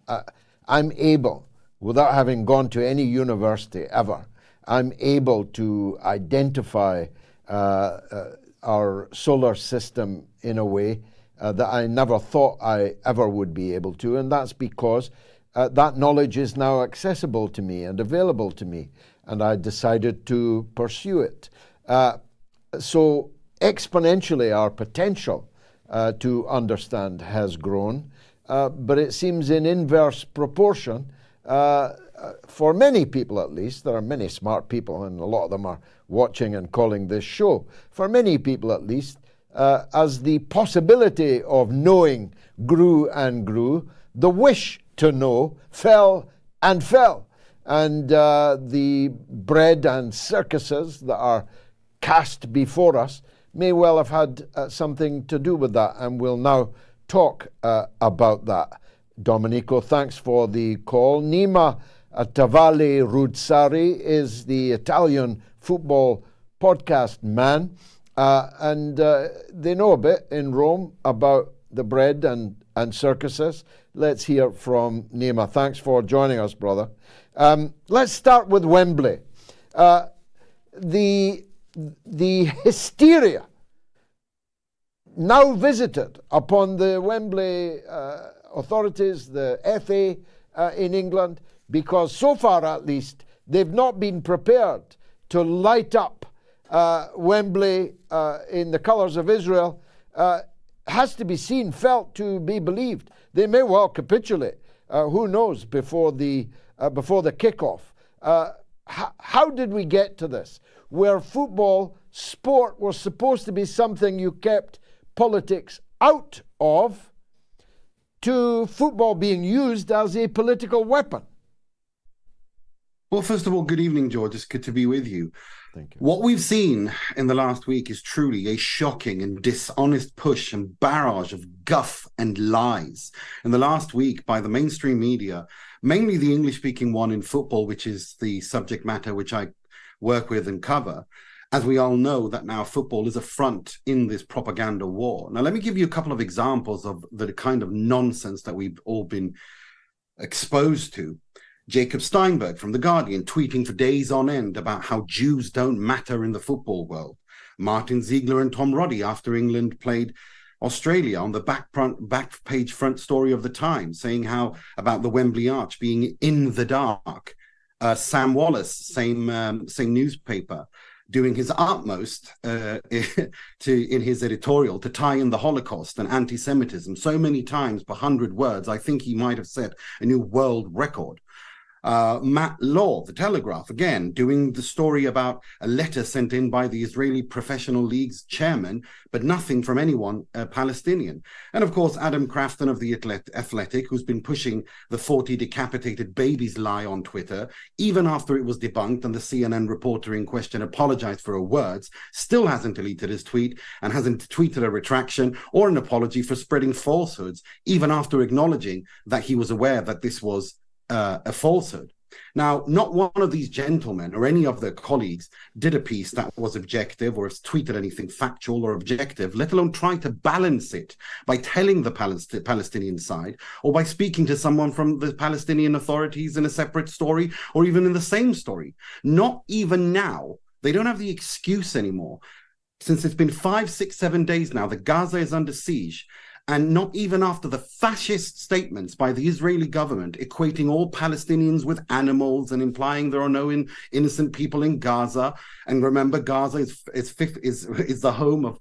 I'm able, without having gone to any university ever, I'm able to identify our solar system in a way that I never thought I ever would be able to, and that's because that knowledge is now accessible to me and available to me, and I decided to pursue it. So exponentially our potential to understand has grown, but it seems in inverse proportion for many people at least, there are many smart people and a lot of them are watching and calling this show, for many people at least, as the possibility of knowing grew and grew, the wish to know fell and fell. And the bread and circuses that are cast before us may well have had something to do with that, and we'll now talk about that. Domenico, thanks for the call. Nima Tavallaey Roodsari is the Italian football podcast man, and they know a bit in Rome about the bread and circuses. Let's hear from Nima. Thanks for joining us, brother. Let's start with Wembley. The hysteria now visited upon the Wembley authorities, the FA in England, because so far at least they've not been prepared to light up Wembley in the colours of Israel, has to be seen, felt, to be believed. They may well capitulate, who knows, before the kickoff. How did we get to this, where football, sport, was supposed to be something you kept politics out of, to football being used as a political weapon? Well, first of all, good evening, George. It's good to be with you. Thank you. What we've seen in the last week is truly a shocking and dishonest push and barrage of guff and lies in the last week by the mainstream media, mainly the English-speaking one in football, which is the subject matter which I work with and cover. As we all know, that now football is a front in this propaganda war. Now, let me give you a couple of examples of the kind of nonsense that we've all been exposed to. Jacob Steinberg from The Guardian tweeting for days on end about how Jews don't matter in the football world. Martin Ziegler and Tom Roddy after England played Australia on the back page front story of The Times, saying how about the Wembley Arch being in the dark. Sam Wallace, same newspaper, doing his utmost in his editorial to tie in the Holocaust and anti-Semitism so many times per 100 words, I think he might have set a new world record. Matt Law, The Telegraph, again, doing the story about a letter sent in by the Israeli Professional League's chairman, but nothing from anyone Palestinian. And of course, Adam Crafton of The Athletic, who's been pushing the 40 decapitated babies lie on Twitter, even after it was debunked and the CNN reporter in question apologized for her words, still hasn't deleted his tweet and hasn't tweeted a retraction or an apology for spreading falsehoods, even after acknowledging that he was aware that this was a falsehood. Now, not one of these gentlemen or any of their colleagues did a piece that was objective or has tweeted anything factual or objective, let alone try to balance it by telling the Palestinian side or by speaking to someone from the Palestinian authorities in a separate story or even in the same story. Not even now. They don't have the excuse anymore. Since it's been 5, 6, 7 days now that Gaza is under siege, and not even after the fascist statements by the Israeli government equating all Palestinians with animals and implying there are no innocent people in Gaza. And remember, Gaza is the home of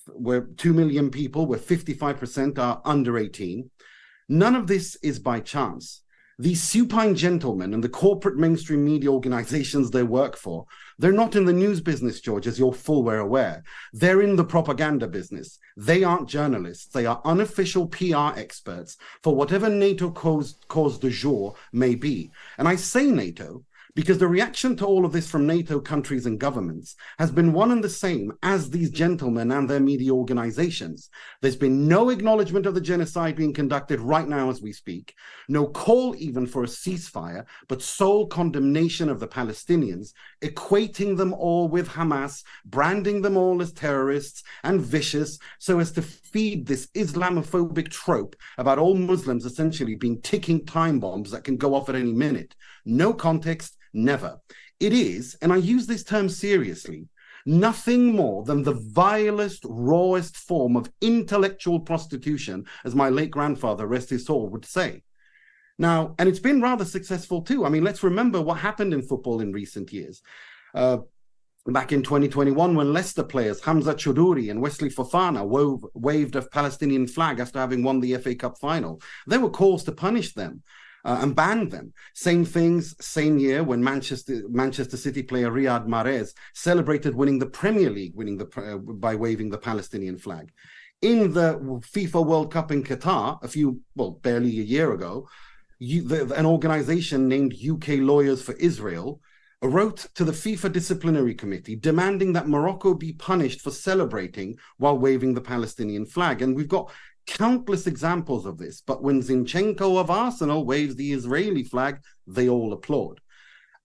where 2 million people, where 55% are under 18. None of this is by chance. These supine gentlemen and the corporate mainstream media organizations they work for, they're not in the news business, George, as you're full well aware. They're in the propaganda business. They aren't journalists. They are unofficial PR experts for whatever NATO cause du jour may be. And I say NATO because the reaction to all of this from NATO countries and governments has been one and the same as these gentlemen and their media organizations. There's been no acknowledgement of the genocide being conducted right now as we speak, no call even for a ceasefire, but sole condemnation of the Palestinians, equating them all with Hamas, branding them all as terrorists and vicious so as to feed this Islamophobic trope about all Muslims essentially being ticking time bombs that can go off at any minute. No context, never. It is, and I use this term seriously, nothing more than the vilest, rawest form of intellectual prostitution, as my late grandfather, rest his soul, would say. Now, and it's been rather successful too. I mean, let's remember what happened in football in recent years. Back in 2021, when Leicester players Hamza Choudhury and Wesley Fofana waved a Palestinian flag after having won the FA Cup final, there were calls to punish them. and banned them. Same things, same year when Manchester City player Riyad Mahrez celebrated winning the Premier League, by waving the Palestinian flag. In the FIFA World Cup in Qatar, barely a year ago, an organization named UK Lawyers for Israel wrote to the FIFA Disciplinary Committee demanding that Morocco be punished for celebrating while waving the Palestinian flag. And we've got countless examples of this. But when Zinchenko of Arsenal waves the Israeli flag, they all applaud.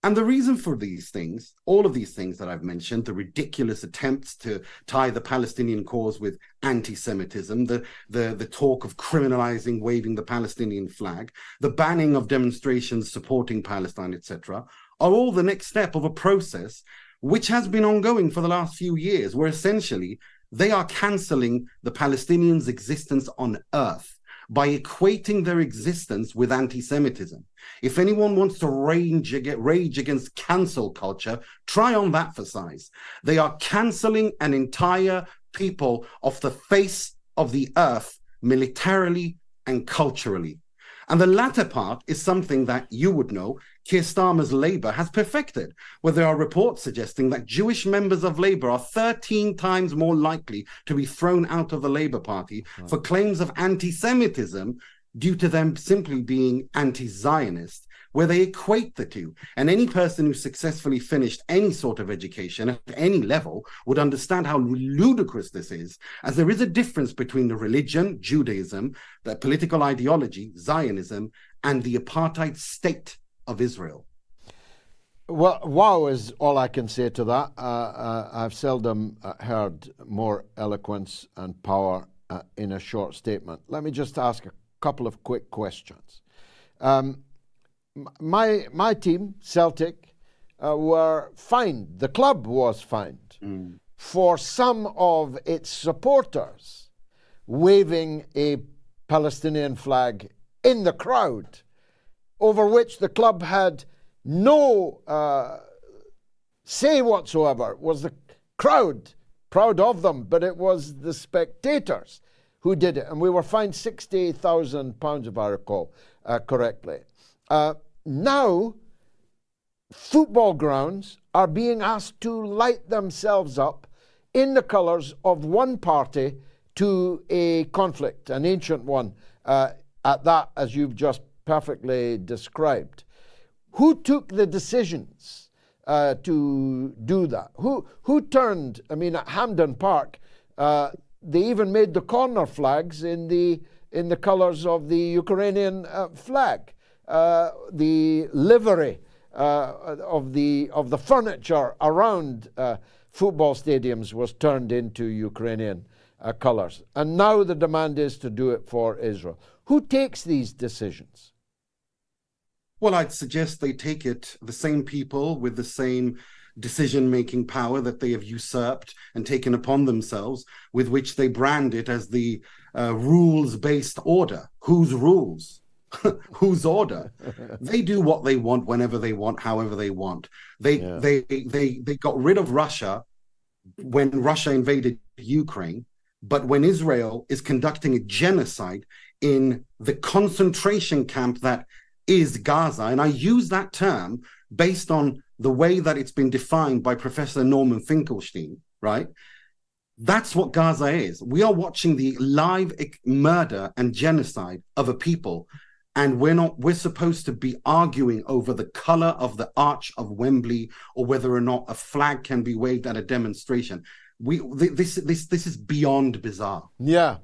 And the reason for these things, all of these things that I've mentioned, the ridiculous attempts to tie the Palestinian cause with anti-Semitism, the talk of criminalizing waving the Palestinian flag, the banning of demonstrations supporting Palestine, etc., are all the next step of a process which has been ongoing for the last few years, where essentially they are canceling the Palestinians' existence on earth by equating their existence with anti-Semitism. If anyone wants to rage against cancel culture, try on that for size. They are canceling an entire people off the face of the earth militarily and culturally. And the latter part is something that you would know Keir Starmer's Labour has perfected, where there are reports suggesting that Jewish members of Labour are 13 times more likely to be thrown out of the Labour Party for claims of anti-Semitism due to them simply being anti-Zionist, where they equate the two. And any person who successfully finished any sort of education at any level would understand how ludicrous this is, as there is a difference between the religion, Judaism, the political ideology, Zionism, and the apartheid state of Israel. Well, wow is all I can say to that. I've seldom heard more eloquence and power in a short statement. Let me just ask a couple of quick questions. My team, Celtic, were fined. The club was fined for some of its supporters waving a Palestinian flag in the crowd, over which the club had no say whatsoever. It was the crowd, proud of them, but it was the spectators who did it. And we were fined £60,000, if I recall correctly. Now, football grounds are being asked to light themselves up in the colours of one party to a conflict, an ancient one, at that, as you've just perfectly described. Who took the decisions to do that? Who turned, at Hampden Park, they even made the corner flags in the colours of the Ukrainian flag. The livery of the furniture around football stadiums was turned into Ukrainian colours. And now the demand is to do it for Israel. Who takes these decisions? Well, I'd suggest they take it, the same people with the same decision-making power that they have usurped and taken upon themselves, with which they brand it as the rules-based order. Whose rules? Whose order? They do what they want, whenever they want, however they want. They got rid of Russia when Russia invaded Ukraine, but when Israel is conducting a genocide in the concentration camp that is Gaza, and I use that term based on the way that it's been defined by Professor Norman Finkelstein, right? That's what Gaza is. We are watching the live murder and genocide of a people, and we're supposed to be arguing over the color of the arch of Wembley or whether or not a flag can be waved at a demonstration. This is beyond bizarre. Yeah.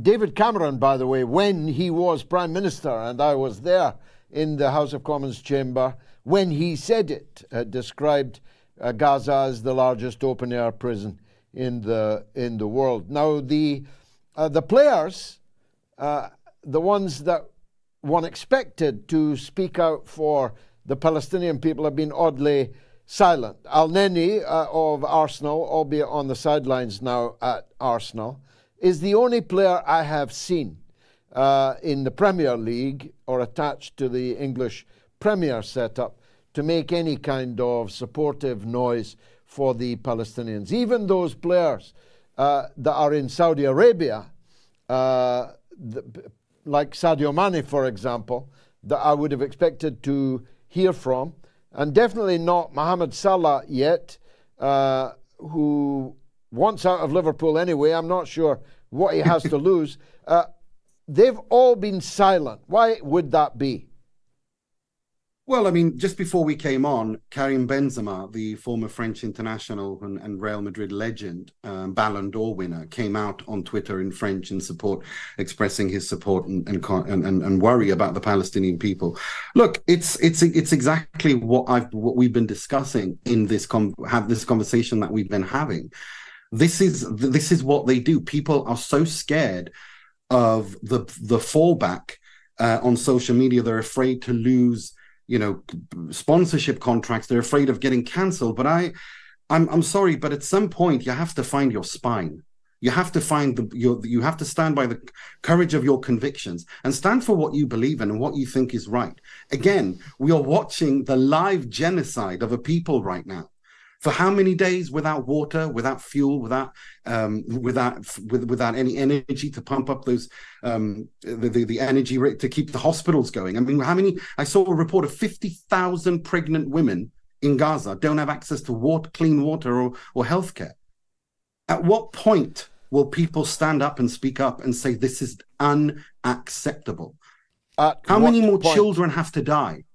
David Cameron, by the way, when he was Prime Minister, and I was there in the House of Commons chamber, when he said it, described Gaza as the largest open-air prison in the world. Now, the players, the ones that one expected to speak out for the Palestinian people, have been oddly silent. Al-Neni of Arsenal, albeit on the sidelines now at Arsenal, is the only player I have seen in the Premier League or attached to the English Premier setup to make any kind of supportive noise for the Palestinians. Even those players that are in Saudi Arabia, like Sadio Mane, for example, that I would have expected to hear from, and definitely not Mohamed Salah yet, who wants out of Liverpool anyway. I'm not sure what he has to lose. They've all been silent. Why would that be? Well, I mean, just before we came on, Karim Benzema, the former French international and Real Madrid legend, Ballon d'Or winner, came out on Twitter in French in support, expressing his support and worry about the Palestinian people. Look, it's exactly what we've been discussing in this conversation that we've been having. This is what they do. People are so scared of the fallback on social media. They're afraid to lose, sponsorship contracts. They're afraid of getting cancelled. But I'm sorry, but at some point you have to find your spine. You have to find you have to stand by the courage of your convictions and stand for what you believe in and what you think is right. Again, we are watching the live genocide of a people right now. For how many days without water, without fuel, without any energy to pump up those the energy rate to keep the hospitals going? I mean, I saw a report of 50,000 pregnant women in Gaza don't have access to water, clean water, or healthcare. At what point will people stand up and speak up and say this is unacceptable? How many more children have to die?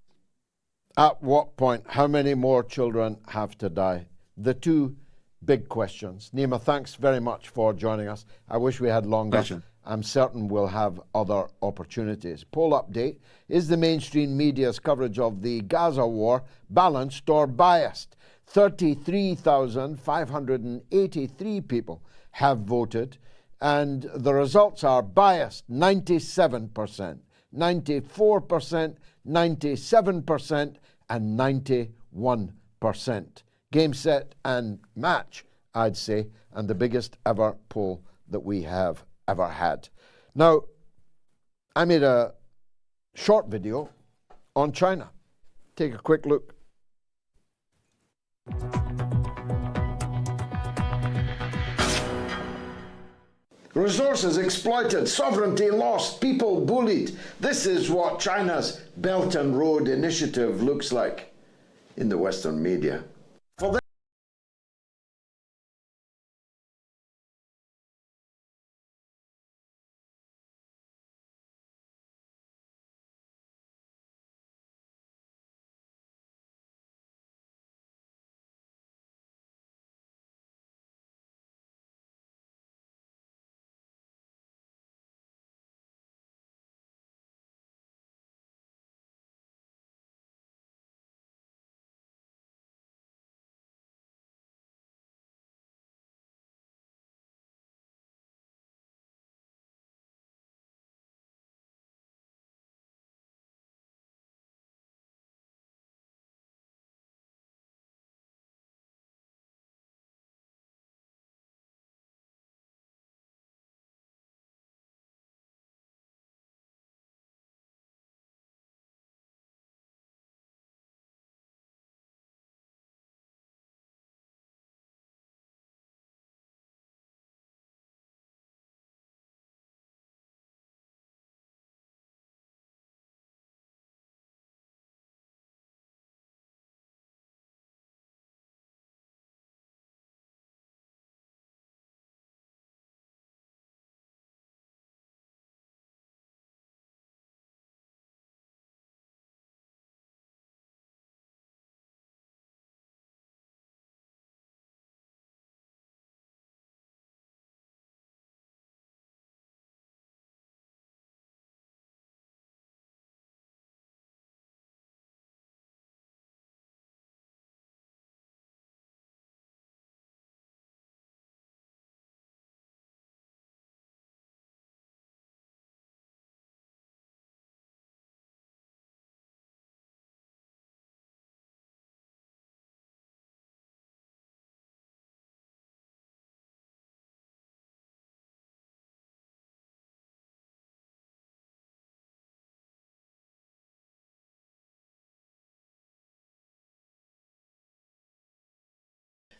At what point? How many more children have to die? The two big questions. Nima, thanks very much for joining us. I wish we had longer. Pleasure. I'm certain we'll have other opportunities. Poll update. Is the mainstream media's coverage of the Gaza war balanced or biased? 33,583 people have voted, and the results are biased. 97%, 94%, 97%, and 91%. Game, set, and match, I'd say, and the biggest ever poll that we have ever had. Now, I made a short video on China. Take a quick look. Resources exploited, sovereignty lost, people bullied. This is what China's Belt and Road Initiative looks like in the Western media.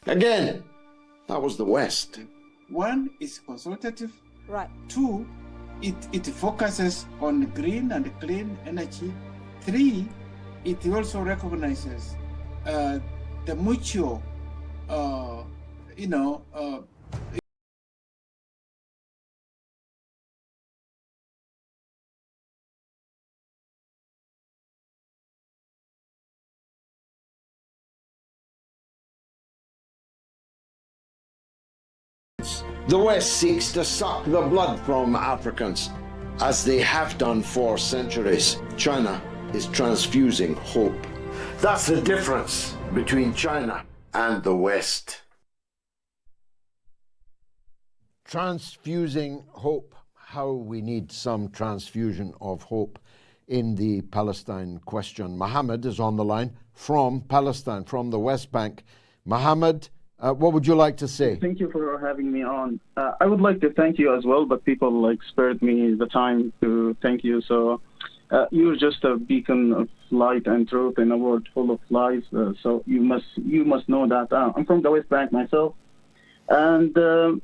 Again, that was the West. One is consultative. Right. Two, it focuses on green and clean energy. 3, it also recognizes the mutual, The West seeks to suck the blood from Africans, as they have done for centuries. China is transfusing hope. That's the difference between China and the West. Transfusing hope. How we need some transfusion of hope in the Palestine question. Mohammed is on the line from Palestine, from the West Bank. Mohammed, what would you like to say? Thank you for having me on. I would like to thank you as well, but people spared me the time to thank you. So you're just a beacon of light and truth in a world full of lies. So you must know that. I'm from the West Bank myself, and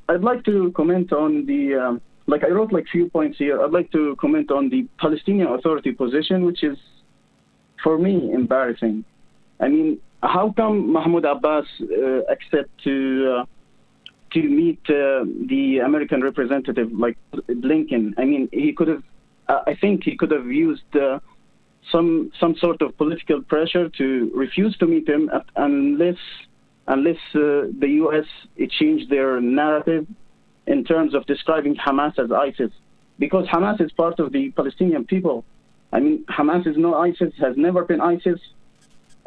I'd like to comment on the I wrote few points here. I'd like to comment on the Palestinian Authority position, which is, for me, embarrassing. I mean, how come Mahmoud Abbas accept to meet the American representative like Blinken? I mean, he could have. I think he could have used some sort of political pressure to refuse to meet him unless the U.S. changed their narrative in terms of describing Hamas as ISIS, because Hamas is part of the Palestinian people. I mean, Hamas is not ISIS, has never been ISIS.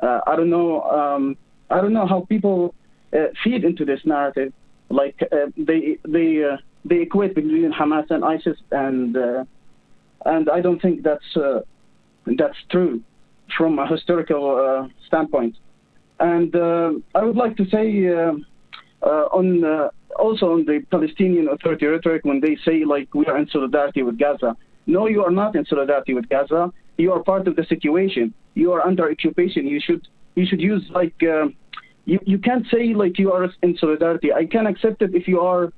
I don't know how people feed into this narrative. They equate between Hamas and ISIS, and I don't think that's true from a historical standpoint. And I would like to say also on the Palestinian Authority rhetoric, when they say we are in solidarity with Gaza. No, you are not in solidarity with Gaza. You are part of the situation. You are under occupation. You should use you can't say you are in solidarity. I can accept it if you are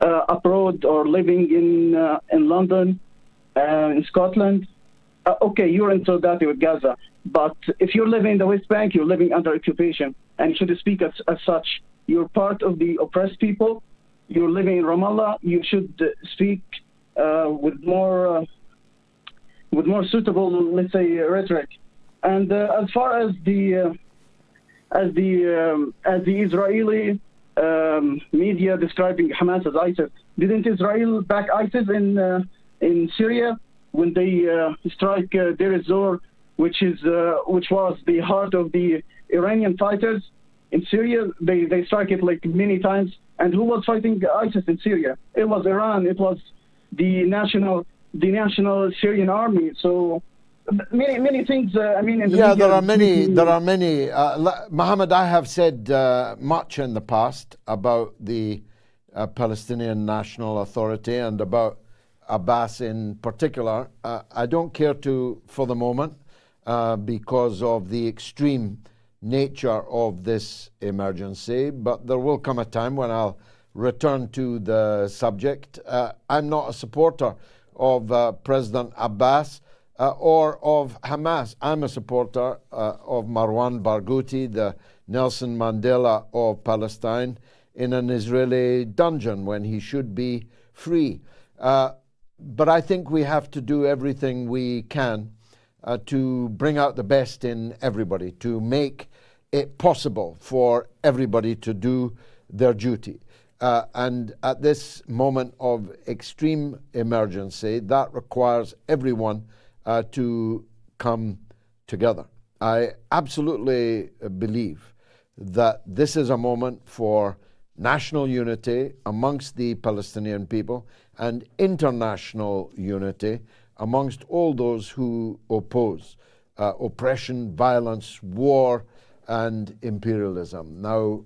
abroad or living in London, in Scotland. Okay, you're in solidarity with Gaza. But if you're living in the West Bank, you're living under occupation, and you should speak as such. You're part of the oppressed people. You're living in Ramallah. You should speak with more suitable, let's say, rhetoric. And as far as the Israeli media describing Hamas as ISIS, didn't Israel back ISIS in Syria when they strike Deir ez-Zor, which was the heart of the Iranian fighters in Syria? They strike it many times. And who was fighting ISIS in Syria? It was Iran. It was the national Syrian army. So many things. I mean, in the media, there are many. Mohammed, I have said much in the past about the Palestinian National Authority and about Abbas in particular. I don't care to for the moment because of the extreme nature of this emergency, but there will come a time when I'll return to the subject. I'm not a supporter of President Abbas or of Hamas. I'm a supporter of Marwan Barghouti, the Nelson Mandela of Palestine, in an Israeli dungeon when he should be free. But I think we have to do everything we can to bring out the best in everybody, to make it possible for everybody to do their duty. And at this moment of extreme emergency, that requires everyone to come together. I absolutely believe that this is a moment for national unity amongst the Palestinian people and international unity amongst all those who oppose oppression, violence, war, and imperialism. Now,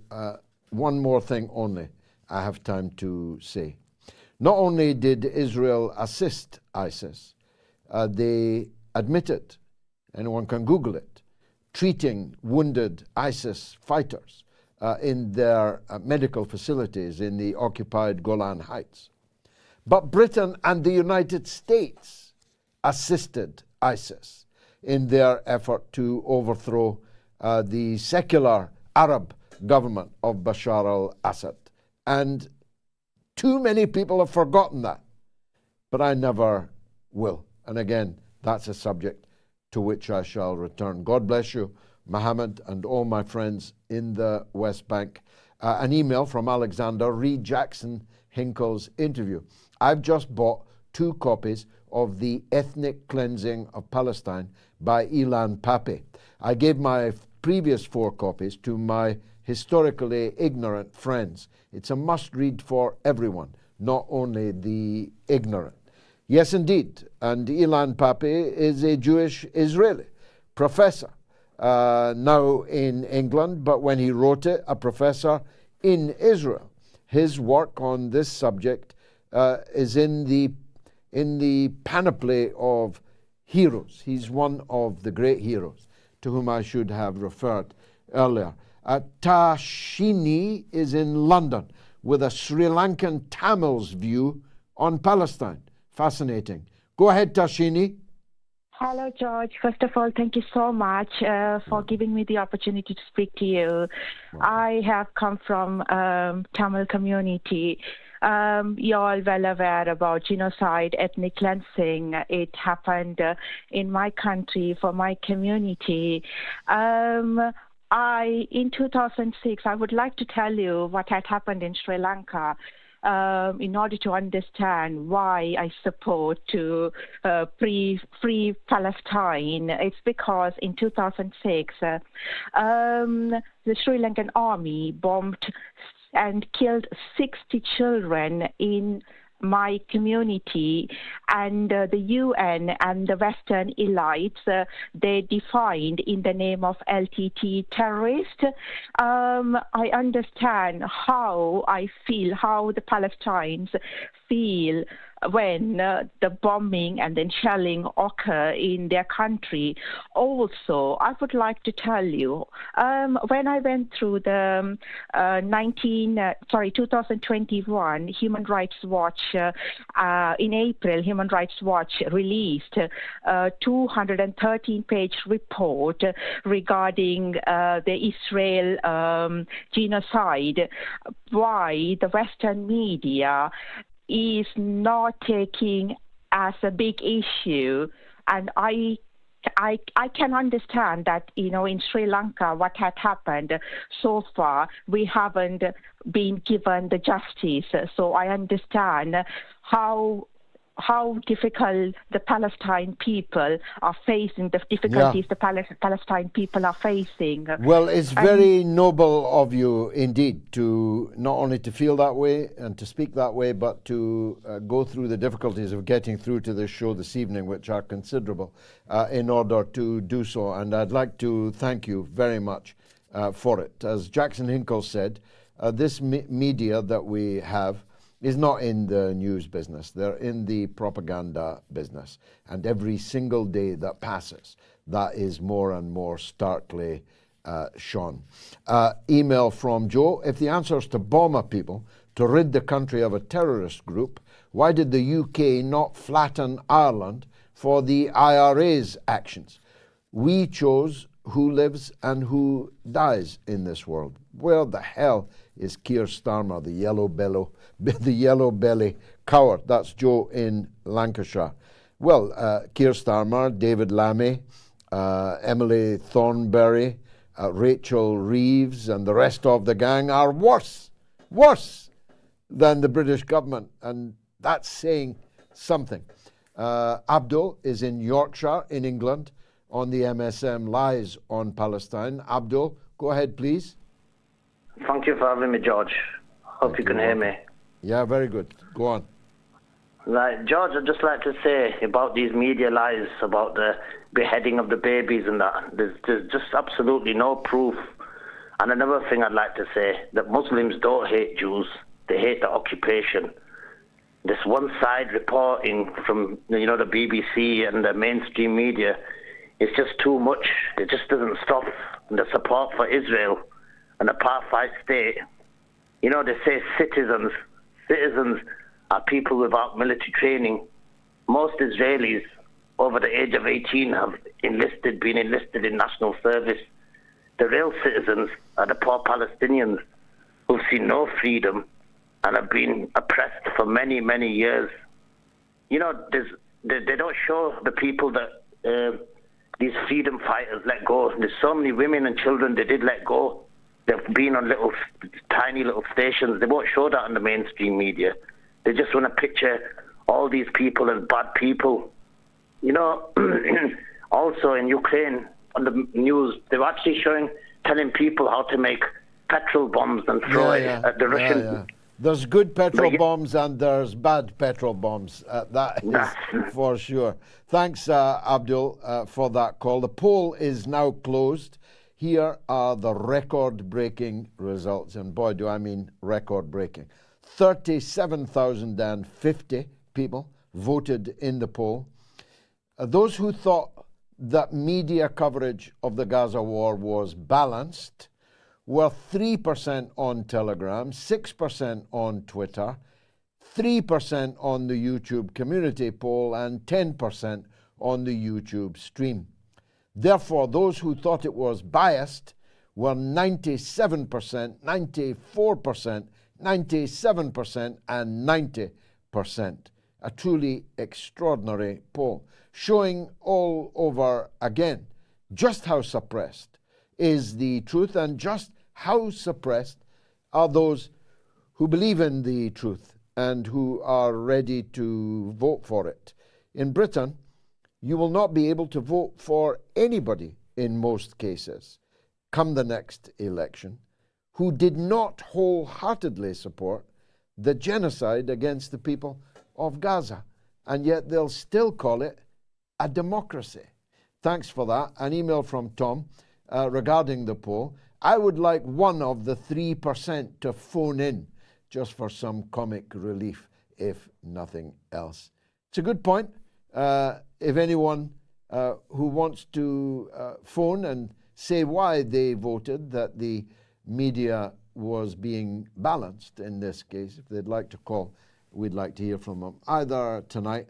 one more thing only I have time to say. Not only did Israel assist ISIS, they admitted, anyone can Google it, treating wounded ISIS fighters in their medical facilities in the occupied Golan Heights. But Britain and the United States assisted ISIS in their effort to overthrow the secular Arab government of Bashar al-Assad. And too many people have forgotten that. But I never will. And again, that's a subject to which I shall return. God bless you, Mohammed, and all my friends in the West Bank. An email from Alexander. Read Jackson Hinkle's interview. I've just bought 2 copies of The Ethnic Cleansing of Palestine by Ilan Pappé. I gave my previous 4 copies to my historically ignorant friends. It's a must-read for everyone, not only the ignorant. Yes, indeed. And Ilan Pappé is a Jewish Israeli professor, now in England, but when he wrote it, a professor in Israel. His work on this subject is in the panoply of heroes. He's one of the great heroes to whom I should have referred earlier. Tashini is in London with a Sri Lankan Tamil's view on Palestine. Fascinating. Go ahead, Tashini. Hello, George. First of all, thank you so much for giving me the opportunity to speak to you. I have come from Tamil community. You're all well aware about genocide, ethnic cleansing. It happened in my country for my community. In 2006, I would like to tell you what had happened in Sri Lanka. In order to understand why I support to free Palestine. It's because in 2006, the Sri Lankan army bombed and killed 60 children in my community, and the UN and the Western elites, they defined in the name of LTT terrorist. I understand how I feel, how the Palestinians feel when the bombing and then shelling occur in their country. Also, I would like to tell you, when I went through the 2021 Human Rights Watch, in April, Human Rights Watch released a 213-page report regarding the Israel genocide, why the Western media is not taking as a big issue. And I can understand that, in Sri Lanka, what had happened so far, we haven't been given the justice. So I understand how difficult the Palestine people are facing, the difficulties the Palestine people are facing. Well, it's very noble of you indeed to not only to feel that way and to speak that way, but to go through the difficulties of getting through to this show this evening, which are considerable, in order to do so. And I'd like to thank you very much for it. As Jackson Hinkle said, this media that we have is not in the news business. They're in the propaganda business. And every single day that passes, that is more and more starkly shown. Email from Joe. If the answer is to bomb a people, to rid the country of a terrorist group, why did the UK not flatten Ireland for the IRA's actions? We chose who lives and who dies in this world. Where the hell is Keir Starmer, the yellow belly coward? That's Joe in Lancashire. Well, Keir Starmer, David Lammy, Emily Thornberry, Rachel Reeves, and the rest of the gang are worse than the British government, and that's saying something. Abdul is in Yorkshire, in England, on the MSM Lies on Palestine. Abdul, go ahead, please. Thank you for having me, George. Hope you can hear me. Yeah, very good. Go on. George, I'd just like to say about these media lies about the beheading of the babies and that. There's just absolutely no proof. And another thing I'd like to say, that Muslims don't hate Jews. They hate the occupation. This one-side reporting from, the BBC and the mainstream media is just too much. It just doesn't stop. And the support for Israel and apartheid state. They say citizens are people without military training. Most Israelis over the age of 18 have been enlisted in national service. The real citizens are the poor Palestinians who've seen no freedom and have been oppressed for many, many years. You know, they don't show the people that these freedom fighters let go. There's so many women and children they did let go. They've been on tiny little stations. They won't show that on the mainstream media. They just want to picture all these people as bad people. You know, also in Ukraine, on the news, they're actually telling people how to make petrol bombs and throw it at the Russian. There's good petrol bombs and there's bad petrol bombs. That is for sure. Thanks, Abdul, for that call. The poll is now closed. Here are the record-breaking results. And boy, do I mean record-breaking. 37,050 people voted in the poll. Those who thought that media coverage of the Gaza war was balanced were 3% on Telegram, 6% on Twitter, 3% on the YouTube community poll, and 10% on the YouTube stream. Therefore, those who thought it was biased were 97%, 94%, 97%, and 90%. A truly extraordinary poll, showing all over again just how suppressed is the truth and just how suppressed are those who believe in the truth and who are ready to vote for it. In Britain, you will not be able to vote for anybody in most cases come the next election who did not wholeheartedly support the genocide against the people of Gaza, and yet they'll still call it a democracy. Thanks for that. An email from Tom regarding the poll. I would like one of the 3% to phone in just for some comic relief, if nothing else. It's a good point. If anyone who wants to phone and say why they voted that the media was being balanced in this case, if they'd like to call, we'd like to hear from them either tonight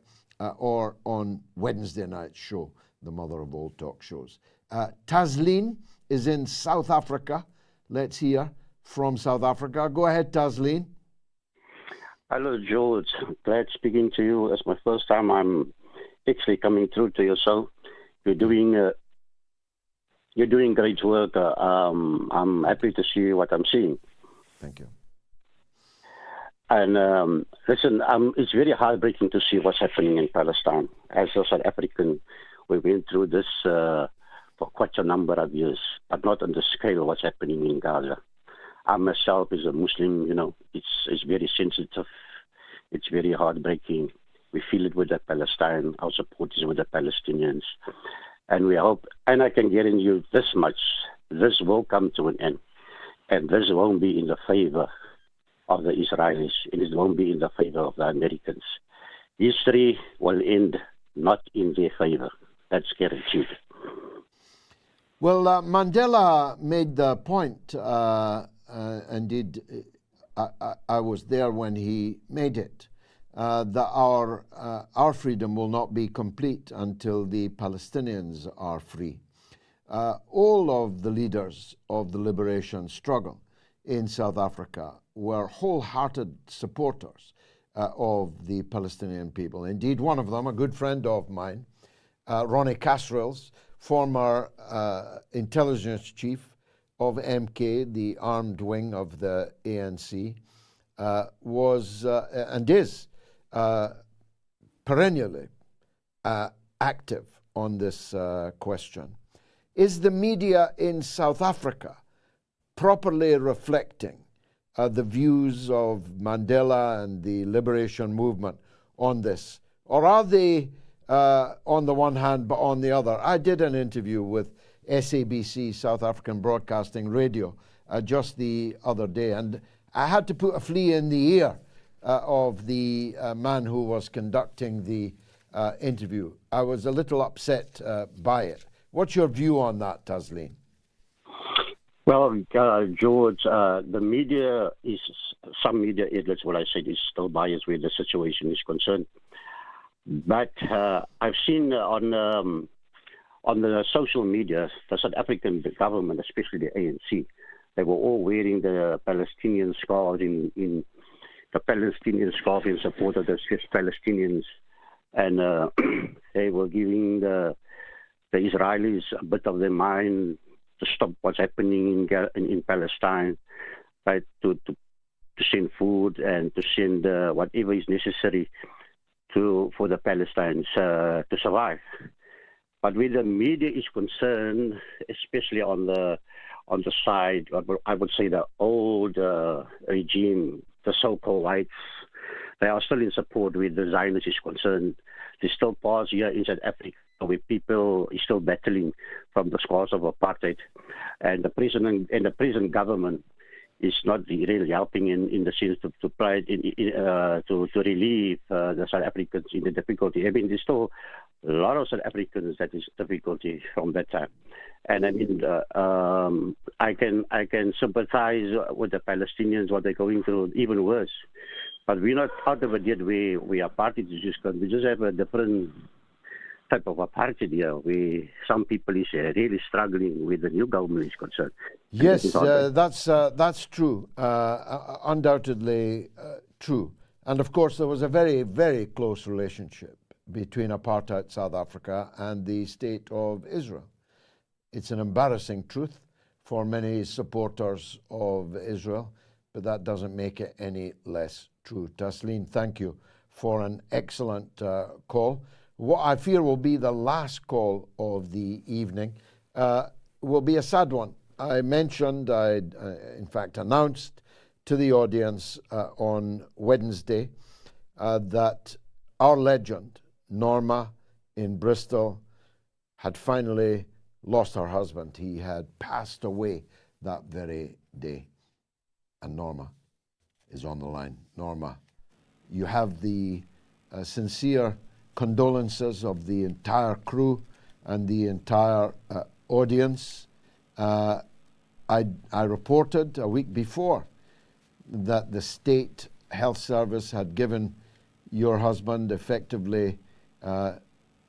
or on Wednesday night's show, the mother of all talk shows. Tasleen is in South Africa. Let's hear from South Africa. Go ahead, Tasleen. Hello, George. Glad speaking to you. It's my first time I'm actually coming through to your show. You're doing great work. I'm happy to see what I'm seeing. Thank you. And listen, it's very heartbreaking to see what's happening in Palestine. As a South African, we went through this for quite a number of years, but not on the scale of what's happening in Gaza. I myself, as a Muslim, you know, it's very sensitive. It's very heartbreaking. We feel it with the Palestine. Our support is with the Palestinians. And we hope, and I can guarantee you this much, this will come to an end. And this won't be in the favor of the Israelis, and it won't be in the favor of the Americans. History will end not in their favor. That's guaranteed. Well, Mandela made the point, indeed, I was there when he made it, that our freedom will not be complete until the Palestinians are free. All of the leaders of the liberation struggle in South Africa were wholehearted supporters of the Palestinian people. Indeed, one of them, a good friend of mine, Ronnie Casrils, former intelligence chief of MK, the armed wing of the ANC, was and is perennially active on this question. Is the media in South Africa properly reflecting the views of Mandela and the liberation movement on this? Or are they on the one hand, but on the other? I did an interview with SABC, South African Broadcasting Radio, just the other day, and I had to put a flea in the ear of the man who was conducting the interview. I was a little upset by it. What's your view on that, Tasleen? Well, George, the media is, some media outlets, what I said, is still biased where the situation is concerned. But I've seen on the social media, the South African government, especially the ANC, they were all wearing the Palestinian scarves in support of the Palestinians, and they were giving the Israelis a bit of their mind to stop what's happening in Palestine, right? To send food and to send whatever is necessary for the Palestinians to survive. But where the media is concerned, especially on the side, I would say the old regime, the so-called whites, they are still in support with the Zionists is concerned. There's still parts here in South Africa where people are still battling from the scars of apartheid, and the present government is not really helping in the sense to relieve the South Africans in the difficulty. I mean, there's still a lot of South Africans that is difficulty from that time, and I mean, I can sympathize with the Palestinians what they're going through, even worse. But we're not out of it yet. We are party to this country. We just have a different type of apartheid here, where some people is really struggling with the new government is concerned. Yes, that's true, undoubtedly true. And of course, there was a very, very close relationship between apartheid South Africa and the State of Israel. It's an embarrassing truth for many supporters of Israel, but that doesn't make it any less true. Tasleen, thank you for an excellent call. What I fear will be the last call of the evening will be a sad one. I mentioned, in fact announced to the audience on Wednesday that our legend, Norma in Bristol, had finally lost her husband. He had passed away that very day. And Norma is on the line. Norma, you have the sincere condolences of the entire crew and the entire audience. I reported a week before that the State Health Service had given your husband effectively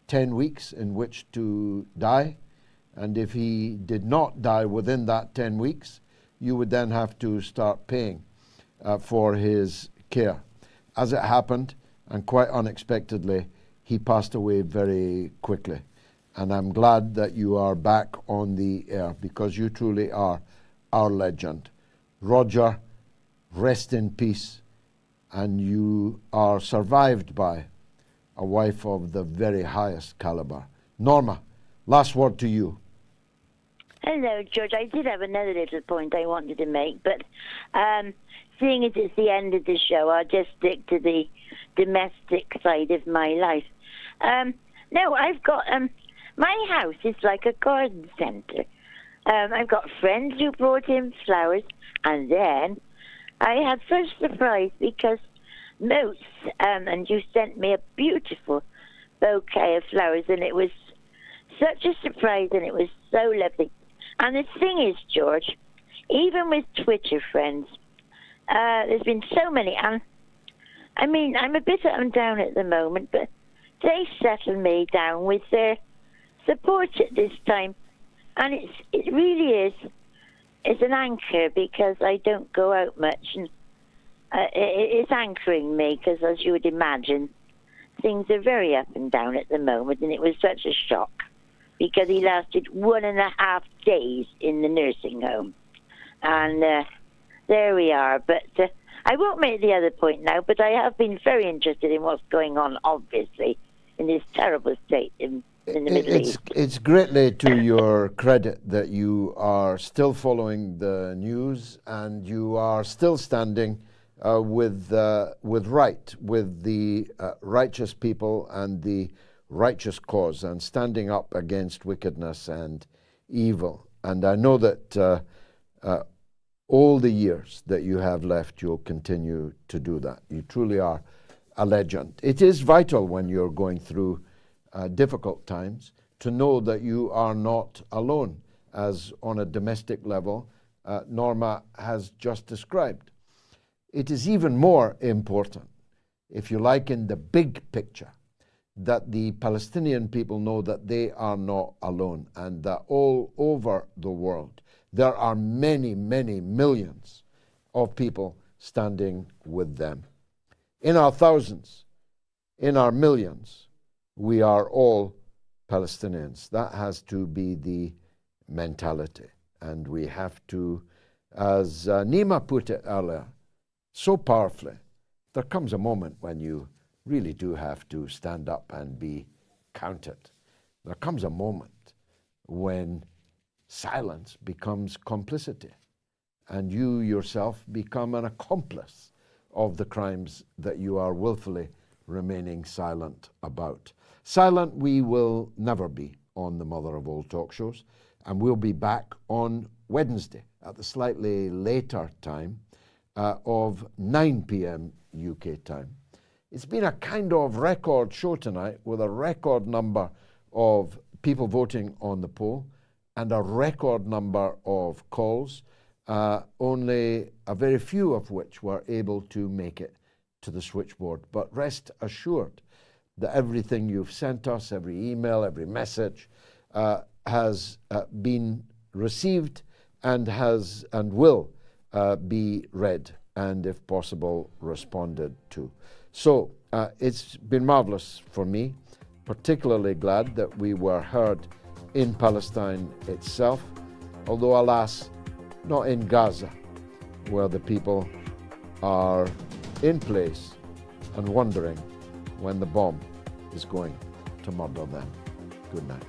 10 weeks in which to die, and if he did not die within that 10 weeks, you would then have to start paying for his care. As it happened, and quite unexpectedly, he passed away very quickly. And I'm glad that you are back on the air, because you truly are our legend. Roger, rest in peace. And you are survived by a wife of the very highest caliber. Norma, last word to you. Hello, George. I did have another little point I wanted to make, but seeing as it's the end of the show, I'll just stick to the domestic side of my life. No, I've got, my house is like a garden centre. I've got friends who brought in flowers, and then I had such surprise because MOATS, and you sent me a beautiful bouquet of flowers, and it was such a surprise, and it was so lovely. And the thing is, George, even with Twitter friends, there's been so many, and I mean, I'm a bit up and down at the moment, but they settle me down with their support at this time, and it really is. It's an anchor, because I don't go out much, and it's anchoring me, because as you would imagine, things are very up and down at the moment, and it was such a shock, because he lasted 1.5 days in the nursing home. And there we are. But I won't make the other point now, but I have been very interested in what's going on, obviously, in this terrible state in the Middle East. It's greatly to your credit that you are still following the news, and you are still standing with the righteous people and the righteous cause, and standing up against wickedness and evil. And I know that all the years that you have left, you'll continue to do that. You truly are a legend. It is vital when you're going through difficult times to know that you are not alone, as on a domestic level, Norma has just described. It is even more important, if you like, in the big picture, that the Palestinian people know that they are not alone, and that all over the world there are many, many millions of people standing with them. In our thousands, in our millions, we are all Palestinians. That has to be the mentality. And we have to, as Nima put it earlier, so powerfully, there comes a moment when you really do have to stand up and be counted. There comes a moment when silence becomes complicity, and you yourself become an accomplice of the crimes that you are willfully remaining silent about. Silent we will never be on the mother of all talk shows, and we'll be back on Wednesday at the slightly later time of 9 p.m. UK time. It's been a kind of record show tonight with a record number of people voting on the poll and a record number of calls, only a very few of which were able to make it to the switchboard. But rest assured that everything you've sent us, every email, every message, has been received and will be read and, if possible, responded to. So it's been marvelous for me, particularly glad that we were heard in Palestine itself, although alas, not in Gaza, where the people are in place and wondering when the bomb is going to murder them. Good night.